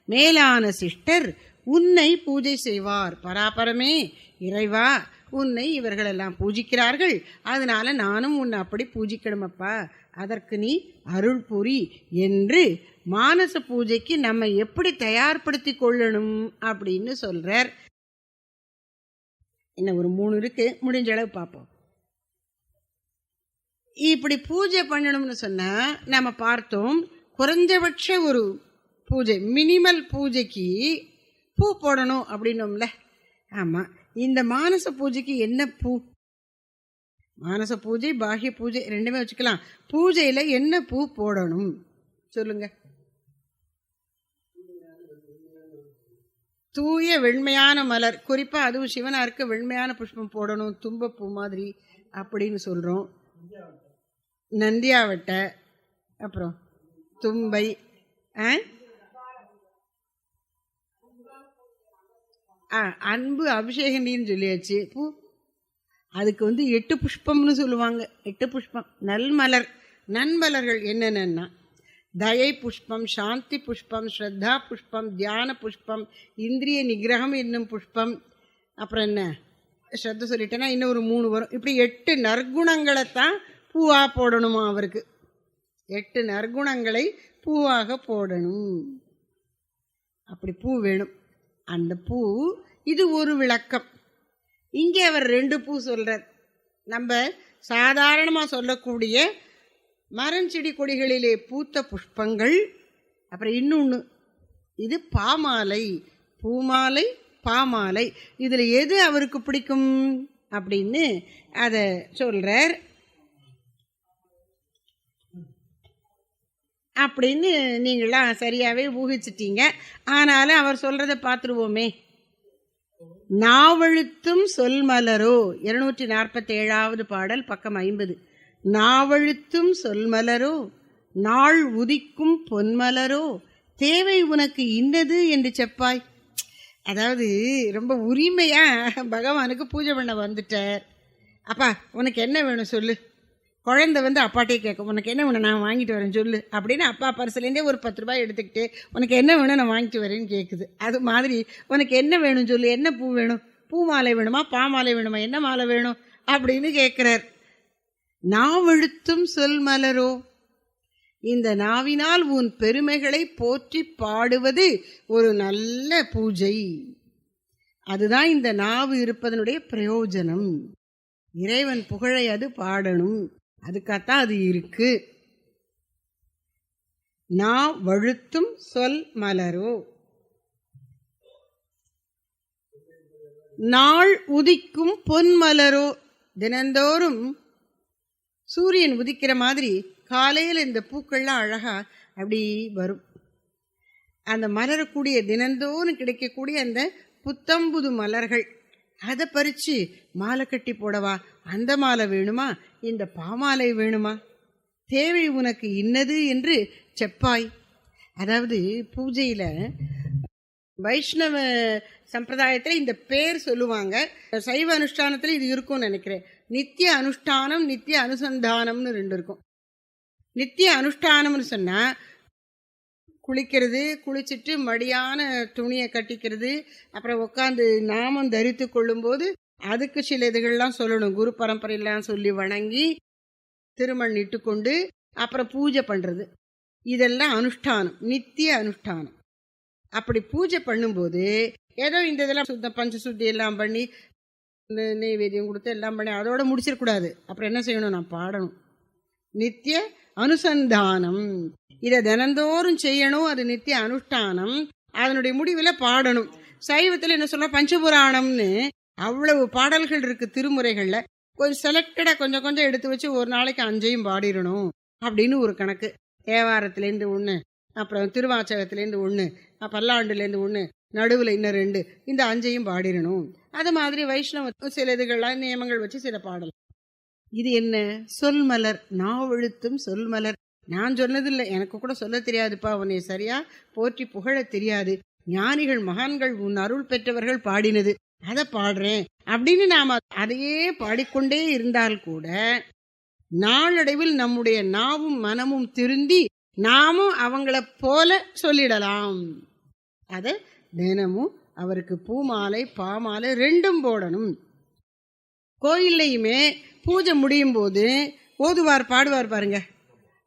மேலான சிஷ்டர் உன்னை பூஜை செய்வார். பராபரமே இறைவா, உன்னை இவர்களெல்லாம் பூஜிக்கிறார்கள், அதனால நானும் உன்னை அப்படி பூஜிக்கணுமப்பா, அதற்கு நீ அருள் புரி என்று மானச பூஜைக்கு நம்ம எப்படி தயார்படுத்தி கொள்ளணும் அப்படின்னு சொல்றார். இன்னும் ஒரு 3 இருக்கு, முடிஞ்ச அளவு பார்ப்போம். இப்படி பூஜை பண்ணணும்னு சொன்னா நம்ம பார்த்தோம், குறைஞ்சபட்ச ஒரு பூஜை, மினிமல் பூஜைக்கு பூ போடணும் அப்படின்னோம்ல. ஆமாம், இந்த மானச பூஜைக்கு என்ன பூ? மானச பூஜை பாஹ்ய பூஜை ரெண்டுமே வச்சுக்கலாம். பூஜையில் என்ன பூ போடணும் சொல்லுங்க? தூய வெண்மையான மலர், குறிப்பாக அதுவும் சிவனாருக்கு வெண்மையான புஷ்பம் போடணும், தும்பப்பூ மாதிரி அப்படின்னு சொல்கிறோம். நந்தியாவட்டை, அப்புறம் தும்பை, அன்பு அபிஷேகண்டின்னு சொல்லியாச்சு. பூ அதுக்கு 8 புஷ்பம்னு சொல்லுவாங்க. 8 புஷ்பம். நல்மலர், நன்மலர்கள் என்னென்னா தயை புஷ்பம், சாந்தி புஷ்பம், ஸ்ரத்தா புஷ்பம், தியான புஷ்பம், இந்திரிய நிகிரகம் என்னும் புஷ்பம், அப்புறம் என்ன ஸ்ரத்த சொல்லிட்டேன்னா இன்னும் ஒரு 3 வரும். இப்படி 8 நற்குணங்களைத்தான் பூவாக போடணுமா அவருக்கு. 8 நற்குணங்களை பூவாக போடணும். அப்படி பூ வேணும். அந்த பூ இது ஒரு விளக்கம். இங்கே அவர் 2 பூ சொல்கிறார். நம்ம சாதாரணமாக சொல்லக்கூடிய மரஞ்செடி கொடிகளிலே பூத்த புஷ்பங்கள், அப்புறம் இன்னொன்று இது பாமாலை, பூமாலை, பாமாலை. இதில் எது அவருக்கு பிடிக்கும் அப்படின்னு அதை சொல்கிறார். அப்படின்னு நீங்களாம் சரியாவே ஊகிச்சிட்டீங்க. ஆனாலும் அவர் சொல்றதை பார்த்துருவோமே. நாவழுத்தும் சொல் மலரோ, 247வது பாடல், பக்கம் 50. நாவழுத்தும் சொல் மலரோ, நாள் உதிக்கும் பொன்மலரோ, தேவை உனக்கு இன்னது என்று செப்பாய். அதாவது ரொம்ப உரிமையா பகவானுக்கு பூஜை பண்ண வந்துட்டார். அப்பா உனக்கு என்ன வேணும் சொல்லு. குழந்தை வந்து அப்பாட்டே கேட்கும், உனக்கு என்ன வேணும் நான் வாங்கிட்டு வரேன் சொல்லு அப்படின்னு. அப்பா பரிசுலேருந்தே ஒரு 10 ரூபாய் எடுத்துக்கிட்டு உனக்கு என்ன வேணும் நான் வாங்கிட்டு வரேன்னு கேட்குது. அது மாதிரி உனக்கு என்ன வேணும் சொல்லு, என்ன பூ வேணும், பூ மாலை வேணுமா பாமாலை வேணுமா, என்ன மாலை வேணும் அப்படின்னு கேட்குறார். நாவழுத்தும் சொல் மலரோ, இந்த நாவினால் உன் பெருமைகளை போற்றி பாடுவது ஒரு நல்ல பூஜை. அதுதான் இந்த நாவு இருப்பதனுடைய பிரயோஜனம். இறைவன் புகழை அது பாடணும், அதுக்காகத்தான் அது இருக்கு. நாவழுத்தும் சொல் மலரோ, நாள் உதிக்கும் பொன்மலரோ. தினந்தோறும் சூரியன் உதிக்கிற மாதிரி காலையில் இந்த பூக்கள்லாம் அழகா அப்படி வரும். அந்த மலரக்கூடிய தினந்தோறும் கிடைக்கக்கூடிய அந்த புத்தம்புது மலர்கள், அதை பறித்து மாலை கட்டி போடவா, அந்த மாலை வேணுமா, இந்த பாமாலை வேணுமா, தேவை உனக்கு இன்னது என்று செப்பாய். அதாவது பூஜையில் வைஷ்ணவ சம்பிரதாயத்தில் இந்த பேர் சொல்லுவாங்க. சைவ அனுஷ்டானத்தில் இது இருக்கும்னு நினைக்கிறேன். நித்திய அனுஷ்டானம் நித்திய அனுசந்தானம்னு 2 இருக்கும். நித்திய அனுஷ்டானம்னு சொன்னால் குளிக்கிறது, குளிச்சுட்டு மடியான துணியை கட்டிக்கிறது, அப்புறம் உட்காந்து நாமம் தரித்து கொள்ளும்போது அதுக்கு சில இதுகள்லாம் சொல்லணும். குரு பரம்பரையெல்லாம் சொல்லி வணங்கி திருமண் இட்டு கொண்டு அப்புறம் பூஜை பண்ணுறது, இதெல்லாம் அனுஷ்டானம், நித்திய அனுஷ்டானம். அப்படி பூஜை பண்ணும்போது ஏதோ இந்த இதெல்லாம் பஞ்ச சுத்தி எல்லாம் பண்ணி நெய்வேத்தியம் கொடுத்து எல்லாம் பண்ணி அதோட முடிச்சிடக்கூடாது. அப்புறம் என்ன செய்யணும், நான் பாடணும். நித்திய அனுசந்தானம், இதை தினந்தோறும் செய்யணும். அது நித்திய அனுஷ்டானம். அதனுடைய முடிவில் பாடணும். சைவத்தில் என்ன சொல்ல, பஞ்சபுராணம்னு அவ்வளவு பாடல்கள் இருக்கு திருமுறைகளில். கொஞ்சம் செலக்டடாக கொஞ்சம் கொஞ்சம் எடுத்து வச்சு ஒரு நாளைக்கு 5ஐயும் பாடிடணும் அப்படின்னு ஒரு கணக்கு. தேவாரத்துலேருந்து 1, அப்புறம் திருவாச்சகத்துலேருந்து 1, பல்லாண்டுலேருந்து 1, நடுவில் இன்னும் 2, இந்த 5ஐயும் பாடிடணும். அது மாதிரி வைஷ்ணவ சில இதுகள்லாம் நியமங்கள் வச்சு சில பாடல். இது என்ன, சொல்மலர், நாவழுத்தும் சொல்மலர். நான் சொன்னதில்லை, எனக்கு கூட சொல்ல தெரியாதுப்பா, உன்னை சரியா போற்றி புகழ தெரியாது. ஞானிகள் மகான்கள் உன் அருள் பெற்றவர்கள் பாடினது, அதை பாடுறேன் அப்படின்னு நாம் அதையே பாடிக்கொண்டே இருந்தால் கூட நாளடைவில் நம்முடைய நாவும் மனமும் திருந்தி நாமும் அவங்கள போல சொல்லிடலாம். அதை தினமும் அவருக்கு பூமாலை பாமாலை 2ம் போடணும். கோயில்லையுமே பூஜை முடியும் போது ஓதுவார் பாடுவார் பாருங்க.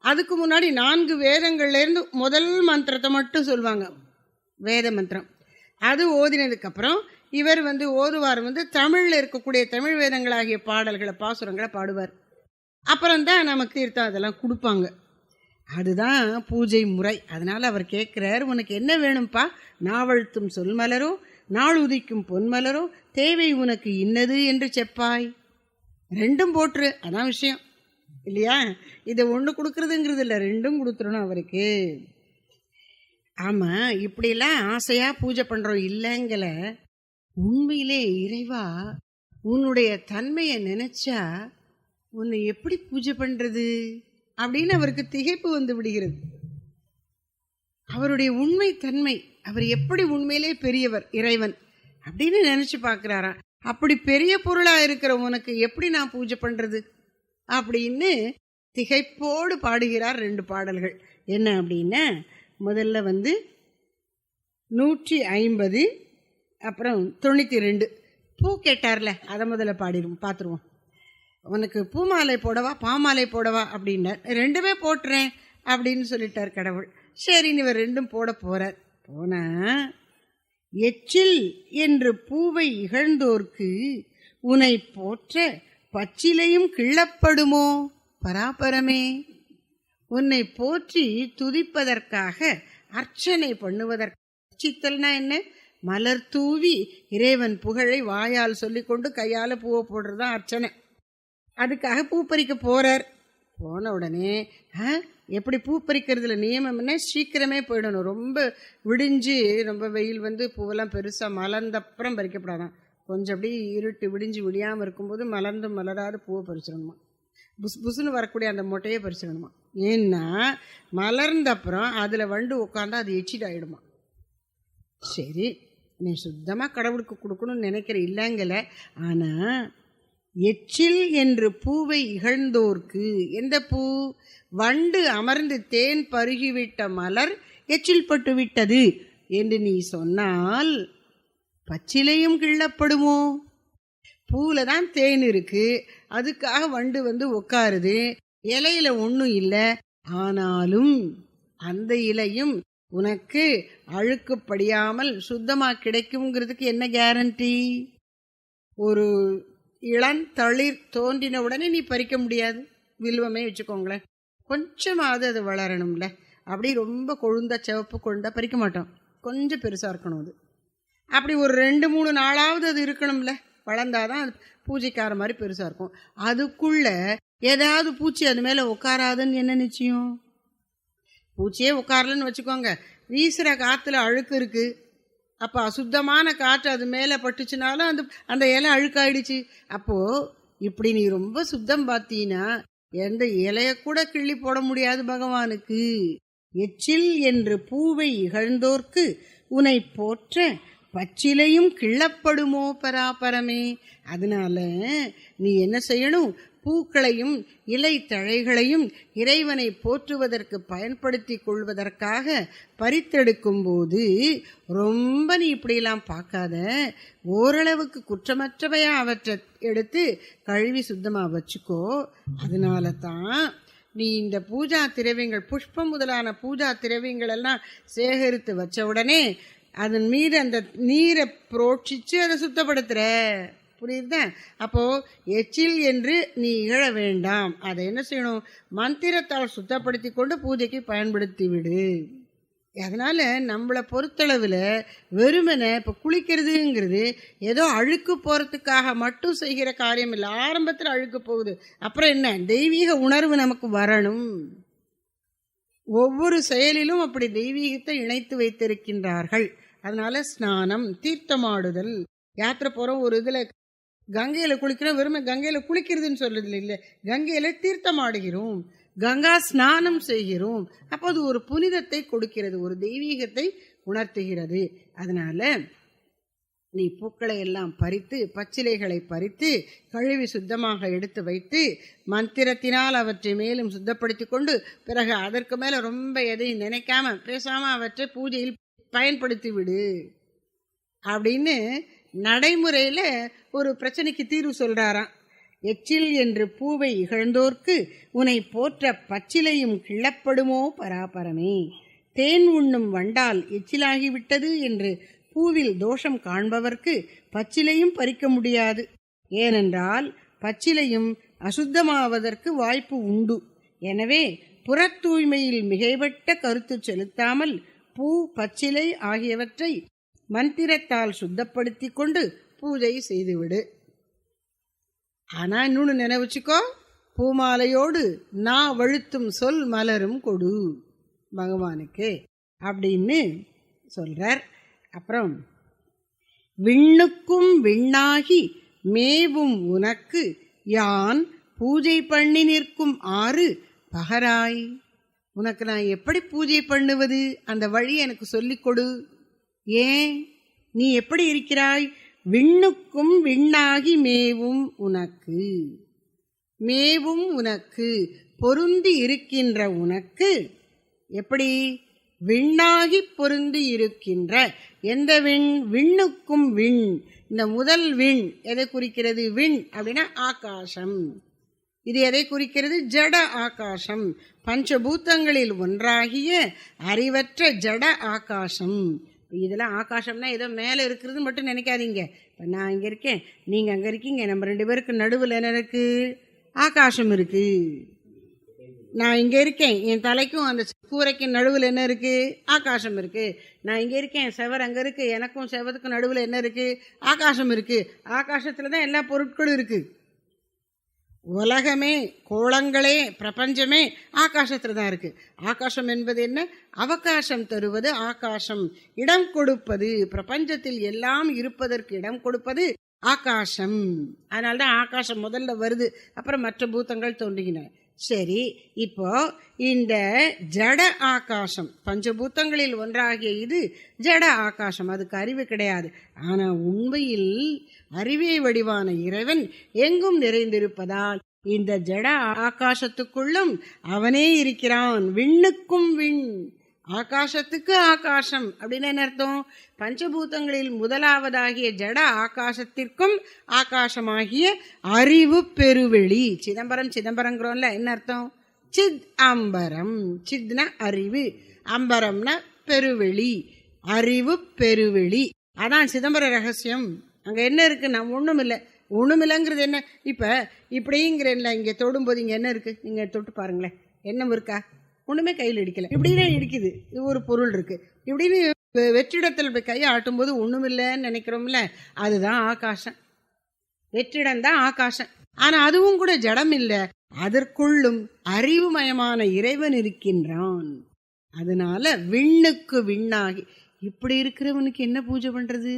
அதுக்கு முன்னாடி 4 வேதங்கள்லேருந்து முதல் மந்திரத்தை மட்டும் சொல்லுவாங்க, வேத மந்திரம். அது ஓதினதுக்கப்புறம் இவர் ஓதுவார் தமிழில் இருக்கக்கூடிய தமிழ் வேதங்களாகிய பாடல்களை பாசுரங்களை பாடுவார். அப்புறம்தான் நமக்கு தீர்த்தம் அதெல்லாம் கொடுப்பாங்க. அதுதான் பூஜை முறை. அதனால் அவர் கேட்குறார், உனக்கு என்ன வேணும்ப்பா, நாவழுத்தும் சொல்மலரோ, நாள் உதிக்கும் பொன்மலரோ, தேவை உனக்கு இன்னது என்று செப்பாய். 2ம் போட்டுரு, அதான் விஷயம் இல்லையா. இதை 1 கொடுக்குறதுங்கிறது இல்லை, 2ம் கொடுத்துடணும் அவருக்கு. ஆமாம், இப்படிலாம் ஆசையாக பூஜை பண்ணுறோம் இல்லைங்கள. உண்மையிலே இறைவா உன்னுடைய தன்மையை நினைச்சா உன்னை எப்படி பூஜை பண்ணுறது அப்படின்னு அவருக்கு திகைப்பு விடுகிறது. அவருடைய உண்மை தன்மை, அவர் எப்படி உண்மையிலே பெரியவர் இறைவன் அப்படின்னு நினைச்சு பார்க்குறாராம். அப்படி பெரிய பொருளாக இருக்கிற உனக்கு எப்படி நான் பூஜை பண்ணுறது அப்படின்னு திகைப்போடு பாடுகிறார். 2 பாடல்கள் என்ன அப்படின்னா, முதல்ல 150, அப்புறம் 92 பூ கேட்டார்ல, அதை முதல்ல பார்த்துருவோம். உனக்கு பூமாலை போடவா பாமாலை போடவா அப்படின்னார். 2மே போட்டுறேன் அப்படின்னு சொல்லிட்டார் கடவுள். சரின்னு இவர் 2ம் போட போகிறார். போனா, எச்சில் என்று பூவை இகழ்ந்தோர்க்கு உன்னை போற்ற பச்சிலையும் கிள்ளப்படுமோ பராபரமே. உன்னை போற்றி துதிப்பதற்காக அர்ச்சனை பண்ணுவதற்கு, அர்ச்சித்தல்னா என்ன, மலர் தூவி இறைவன் புகழை வாயால் சொல்லிக்கொண்டு கையால் பூவை போடுறது தான் அர்ச்சனை. அதுக்காக பூ பறிக்க போகிறார். போன உடனே எப்படி பூ பறிக்கிறதுல நியமம்னா சீக்கிரமே போயிடணும். ரொம்ப விடிஞ்சு ரொம்ப வெயில் பூவெல்லாம் பெருசாக மலர்ந்தப்புறம் பறிக்கப்படாதான். கொஞ்சம் அப்படி இருட்டு விடிஞ்சு விடியாமல் இருக்கும்போது மலர்ந்து மலராது பூவை பறிச்சிடணுமா. புஸ் புசுன்னு வரக்கூடிய அந்த மொட்டையே பறிச்சிடணுமா. ஏன்னா மலர்ந்தப்புறம் அதில் வண்டு உட்காந்தா அது எச்சிடாயிடுமா. சரி, நீ சுத்தமாக கடவுளுக்கு கொடுக்கணும்னு நினைக்கிற இல்லைங்கல. ஆனால் எச்சில் என்று பூவை இகழ்ந்தோர்க்கு, எந்த பூ? வண்டு அமர்ந்து தேன் பருகிவிட்ட மலர் எச்சில் பட்டு விட்டது என்று நீ சொன்னால் பச்சிலையும் கிள்ளப்படுமோ? பூவில் தான் தேன் இருக்கு, அதுக்காக வண்டு உட்காருது. இலையில ஒன்றும் இல்லை, ஆனாலும் அந்த இலையும் உனக்கு அழுக்குப்படியாமல் சுத்தமாக கிடைக்குங்கிறதுக்கு என்ன கேரண்டி? ஒரு இளந்தளிர் தோன்றின உடனே நீ பறிக்க முடியாது. வில்வமே வச்சுக்கோங்களேன், கொஞ்சமாவது அது வளரணும்ல. அப்படி ரொம்ப கொழுந்த சிவப்பு கொழுந்தா பறிக்க மாட்டோம், கொஞ்சம் பெருசாக இருக்கணும். அது அப்படி ஒரு 2-3 நாளாவது அது இருக்கணும்ல, வளர்ந்தாதான் அது பூஜைக்கார மாதிரி பெருசாக இருக்கும். அதுக்குள்ள ஏதாவது பூச்சி அது மேலே உட்காராதுன்னு என்ன நிச்சயம்? பூச்சியே உட்காரலன்னு வச்சுக்கோங்க, வீசுகிற காற்றுல அழுக்கு இருக்குது, அப்போ அசுத்தமான காற்று அது மேலே பட்டுச்சுனாலும் அந்த இலை அழுக்காயிடுச்சு. அப்போது இப்படி நீ ரொம்ப சுத்தம் பார்த்தீன்னா எந்த இலைய கூட கிள்ளி போட முடியாது பகவானுக்கு. எச்சில் என்று பூவை இகழ்ந்தோர்க்கு உன்னை போற்ற பச்சிலையும் கிள்ளப்படுமோ பராபரமே. அதனால நீ என்ன செய்யணும்? பூக்களையும் இலை தழைகளையும் இறைவனை போற்றுவதற்கு பயன்படுத்தி கொள்வதற்காக பறித்தெடுக்கும் போது ரொம்ப நீ இப்படியெல்லாம் பார்க்காத, ஓரளவுக்கு குற்றமற்றவையா அவற்றை எடுத்து கழுவி சுத்தமாக வச்சுக்கோ. அதனால தான் நீ இந்த பூஜா திரவியங்கள், புஷ்பம் முதலான பூஜா திரவியங்கள் எல்லாம் சேகரித்து வச்ச உடனே அதன் மீது அந்த நீரை புரோட்சிச்சு அதை சுத்தப்படுத்துற. புரியுதா? அப்போ எச்சில் என்று நீ இகழ வேண்டாம். அதை என்ன செய்யணும்? மந்திரத்தால் சுத்தப்படுத்தி கொண்டு பூஜைக்கு பயன்படுத்தி விடு. அதனால நம்மளை பொறுத்தளவில் வெறுமனை இப்போ குளிக்கிறதுங்கிறது ஏதோ அழுக்கு போகிறதுக்காக மட்டும் செய்கிற காரியம் இல்லை. ஆரம்பத்தில் அழுக்கு போகுது, அப்புறம் என்ன? தெய்வீக உணர்வு நமக்கு வரணும். ஒவ்வொரு செயலிலும் அப்படி தெய்வீகத்தை இணைத்து வைத்திருக்கின்றார்கள். அதனால ஸ்நானம், தீர்த்தமாடுதல். யாத்திரை போகிறோம், ஒரு இதில் கங்கையில் குளிக்கிறோம், வெறுமை கங்கையில் குளிக்கிறதுன்னு சொல்லுது இல்லை, கங்கையில் தீர்த்தமாடுகிறோம், கங்கா ஸ்நானம் செய்கிறோம். அப்போ அது ஒரு புனிதத்தை கொடுக்கிறது, ஒரு தெய்வீகத்தை உணர்த்துகிறது. அதனால நீ பூக்களை எல்லாம் பறித்து, பச்சிலைகளை பறித்து கழுவி சுத்தமாக எடுத்து வைத்து மந்திரத்தினால் அவற்றை மேலும் சுத்தப்படுத்தி கொண்டு பிறகு அதற்கு மேலே ரொம்ப எதையும் நினைக்காம பேசாமல் அவற்றை பூஜையில் பயன்படுத்தி விடு அப்படின்னு நடைமுறையில் ஒரு பிரச்சனைக்கு தீர்வு சொல்கிறாராம். எச்சில் என்று பூவை இகழ்ந்தோர்க்கு உன்னை போற்ற பச்சிலையும் கிள்ளப்படுமோ பராபரமே. தேன் உண்ணும் வண்டால் எச்சிலாகிவிட்டது என்று பூவில் தோஷம் காண்பவர்க்கு பச்சிலையும் பறிக்க முடியாது. ஏனென்றால் பச்சிலையும் அசுத்தமாவதற்கு வாய்ப்பு உண்டு. எனவே புற தூய்மையில் மிகைப்பட்ட கருத்து செலுத்தாமல் பூ, பச்சிலை ஆகியவற்றை மந்திரத்தால் சுத்தப்படுத்தி கொண்டு பூஜை செய்துவிடு. ஆனா இன்னொன்று நினைவுச்சுக்கோ, பூமாலையோடு நான் வழுத்தும் சொல் மலரும் கொடு பகவானுக்கு அப்படின்னு சொல்றார். அப்புறம் விண்ணுக்கும் விண்ணாகி மேவும் உனக்கு யான் பூஜை பண்ணி நிற்கும் ஆறு பகராய். உனக்கு நான் எப்படி பூஜை பண்ணுவது, அந்த வழி எனக்கு சொல்லிக் கொடு. ஏன் நீ எப்படி இருக்கிறாய்? விண்ணுக்கும் விண்ணாகி மேவும் உனக்கு, மேவும் உனக்கு பொருந்தி இருக்கின்ற உனக்கு. எப்படி? விண்ணாகி பொருந்தி இருக்கின்ற. எந்த விண்? விண்ணுக்கும் விண். இந்த முதல் விண் எதை குறிக்கிறது? விண் அப்படின்னா ஆகாசம். இது எதை குறிக்கிறது? ஜட ஆகாசம். பஞ்சபூதங்களில் ஒன்றாகிய அறிவற்ற ஜட ஆகாசம். இதெல்லாம் ஆகாசம்னா ஏதோ மேலே இருக்கிறது மட்டும் நினைக்காதீங்க. இப்போ நான் இங்கே இருக்கேன், நீங்கள் அங்கே இருக்கீங்க, நம்ம 2 பேருக்கு நடுவில் என்ன இருக்குது? ஆகாசம் இருக்குது. நான் இங்கே இருக்கேன், என் தலைக்கும் அந்த கூரைக்கும் நடுவில் என்ன இருக்குது? ஆகாசம் இருக்குது. நான் இங்கே இருக்கேன், செவர் அங்கே இருக்குது, எனக்கும் செவத்துக்கும் நடுவில் என்ன இருக்குது? ஆகாசம் இருக்குது. ஆகாசத்தில் தான் எல்லா பொருட்களும் இருக்குது. உலகமே, கோளங்களே, பிரபஞ்சமே ஆகாசத்துல தான் இருக்கு. ஆகாசம் என்பது என்ன? அவகாசம் தருவது ஆகாசம், இடம் கொடுப்பது, பிரபஞ்சத்தில் எல்லாம் இருப்பதற்கு இடம் கொடுப்பது ஆகாசம். அதனால்தான் ஆகாசம் முதல்ல வருது, அப்புறம் மற்ற பூதங்கள் தோன்றுகின. சரி, இப்போ இந்த ஜட ஆகாசம், பஞ்சபூத்தங்களில் ஒன்றாகிய இது ஜட ஆகாசம், அதுக்கு அறிவு கிடையாது. ஆனா உண்மையில் அறிவே வடிவான இறைவன் எங்கும் நிறைந்திருப்பதால் இந்த ஜட ஆகாசத்துக்குள்ளும் அவனே இருக்கிறான். விண்ணுக்கும் விண், ஆகாசத்துக்கு ஆகாசம் அப்படின்னு என்ன அர்த்தம்? பஞ்சபூதங்களில் முதலாவதாகிய ஜட ஆகாசத்திற்கும் ஆகாசமாகிய அறிவு பெருவெளி. சிதம்பரம் சிதம்பரங்கிறோம்ல, என்ன அர்த்தம்? சித் அம்பரம். சித்னா அறிவு, அம்பரம்னா பெருவெளி, அறிவு பெருவெளி. அதான் சிதம்பர ரகசியம். அங்க என்ன இருக்கு? நான் ஒண்ணும் இல்லை. ஒண்ணுமில்லைங்கிறது என்ன? இப்ப இப்படிங்கிறேன்ல, இங்க தொடும்போது இங்க என்ன இருக்கு? நீங்க தொட்டு பாருங்களேன், என்ன இருக்கா? ஒண்ணுமே கையில் இடிக்கல, இப்படின்னு இடிக்குது, இது ஒரு பொருள் இருக்கு. இப்படின்னு வெற்றிடத்தில் கையை ஆட்டும் போது ஒண்ணுமில்லைன்னு நினைக்கிறோம்ல, அதுதான் ஆகாசம். வெற்றிடம் தான் ஆகாசம். ஆனா அதுவும் கூட ஜடம் இல்லை, அதற்குள்ளும் அறிவுமயமான இறைவன் இருக்கின்றான். அதனால விண்ணுக்கு விண்ணாகி இப்படி இருக்கிறவனுக்கு என்ன பூஜை பண்றது?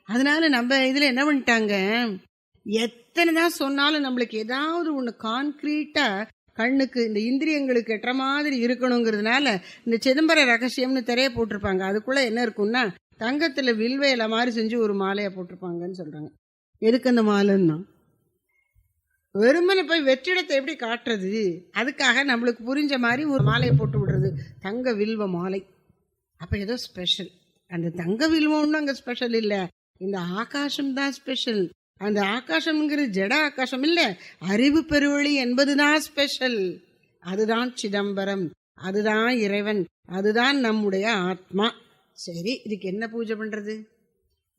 அதனால நம்ம இதுல என்ன பண்ணிட்டாங்க, எத்தனை தான் சொன்னாலும் நம்மளுக்கு ஏதாவது ஒண்ணு கான்கிரீட்டா கண்ணுக்கு இந்த இந்திரியங்களுக்கு எட்டுற மாதிரி இருக்கணுங்கிறதுனால இந்த சிதம்பர ரகசியம்னு திரைய போட்டிருப்பாங்க. அதுக்குள்ள என்ன இருக்கும்னா, தங்கத்துல வில்வேல மாதிரி செஞ்சு ஒரு மாலையா போட்டிருப்பாங்கன்னு சொல்றாங்க. எதுக்கு அந்த மாலைன்னா, வெறுமனை போய் வெற்றிடத்தை எப்படி காட்டுறது, அதுக்காக நம்மளுக்கு புரிஞ்ச மாதிரி ஒரு மாலையை போட்டு விடுறது, தங்க வில்வ மாலை. அப்ப ஏதோ ஸ்பெஷல். அந்த தங்க வில்வம் ஒன்றும் அங்க ஸ்பெஷல் இல்லை, இந்த ஆகாசம் தான் ஸ்பெஷல். அந்த ஆகாசம்ங்கிறது ஜட ஆகாசம் இல்ல, அறிவு பெருவெளி என்பதுதான் ஸ்பெஷல். அதுதான் சிதம்பரம், அதுதான் இறைவன், அதுதான் நம்முடைய ஆத்மா. சரி, இதுக்கு என்ன பூஜை பண்றது?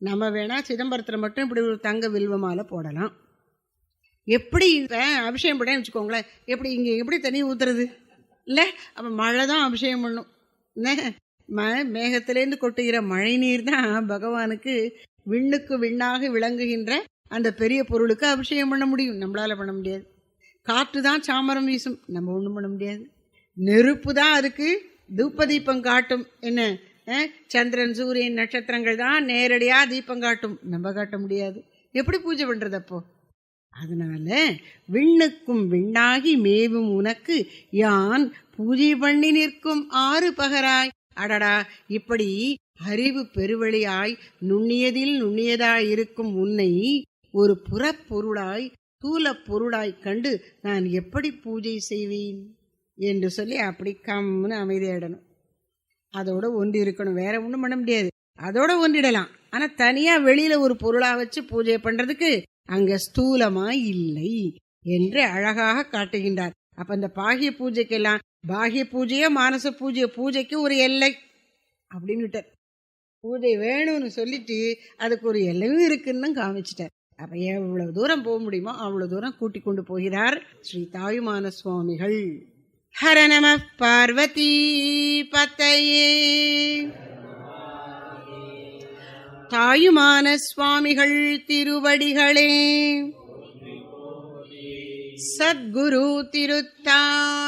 நம்ம வேணா சிதம்பரத்துல மட்டும் இப்படி ஒரு தங்க வில்வமால போடலாம். எப்படி அபிஷேகம் பண்ணேன்னு வச்சுக்கோங்களேன், எப்படி இங்க எப்படி தண்ணி ஊத்துறது இல்ல? அப்ப மழை தான் அபிஷேகம் பண்ணும். மேகத்திலேருந்து கொட்டுகிற மழை நீர் தான் பகவானுக்கு, விண்ணுக்கு விண்ணாக விளங்குகின்ற அந்த பெரிய பொருளுக்கு அபிஷேகம் பண்ண முடியும். நம்மளால பண்ண முடியாது. காற்று தான் சாமரம் வீசும், நம்ம ஒண்ணும் பண்ண முடியாது. நெருப்பு தான் அதுக்கு தூப தீபம் காட்டும். என்ன, சந்திரன் சூரியன் நட்சத்திரங்கள் தான் நேரடியா தீபம் காட்டும், நம்ம காட்ட முடியாது. எப்படி பூஜை பண்றது அப்போ? அதனால விண்ணுக்கும் விண்ணாகி மேவும் உனக்கு யான் பூஜை பண்ணி நிற்கும் ஆறு பகராய். அடடா, இப்படி அறிவு பெருவெளியாய் நுண்ணியதில் நுண்ணியதாய் இருக்கும் உன்னை ஒரு புறப்பொருளாய் தூல பொருளாய் கண்டு நான் எப்படி பூஜை செய்வேன் என்று சொல்லி அப்படி கம்னு அமைதியாயிடணும். அதோட ஒன்றி இருக்கணும், வேற ஒன்றும் பண்ண முடியாது. அதோட ஒன்றிடலாம், ஆனா தனியா வெளியில ஒரு பொருளா வச்சு பூஜை பண்றதுக்கு அங்க ஸ்தூலமா இல்லை என்று அழகாக காட்டுகின்றார். அப்ப இந்த பாகிய பூஜைக்கெல்லாம், பாகிய பூஜையோ மானச பூஜையோ, பூஜைக்கு ஒரு எல்லை அப்படின்னு பூஜை வேணும்னு சொல்லிட்டு அதுக்கு ஒரு எல்லையும் இருக்குன்னு காமிச்சிட்டார். அப்ப எவ்வளவு தூரம் போக முடியுமோ அவ்வளவு தூரம் கூட்டிக் கொண்டு போகிறார் ஸ்ரீ தாயுமான சுவாமிகள். ஹர நம பார்வதி பதையே. தாயுமான சுவாமிகள் திருவடிகளே சத்குரு திருத்தாள்.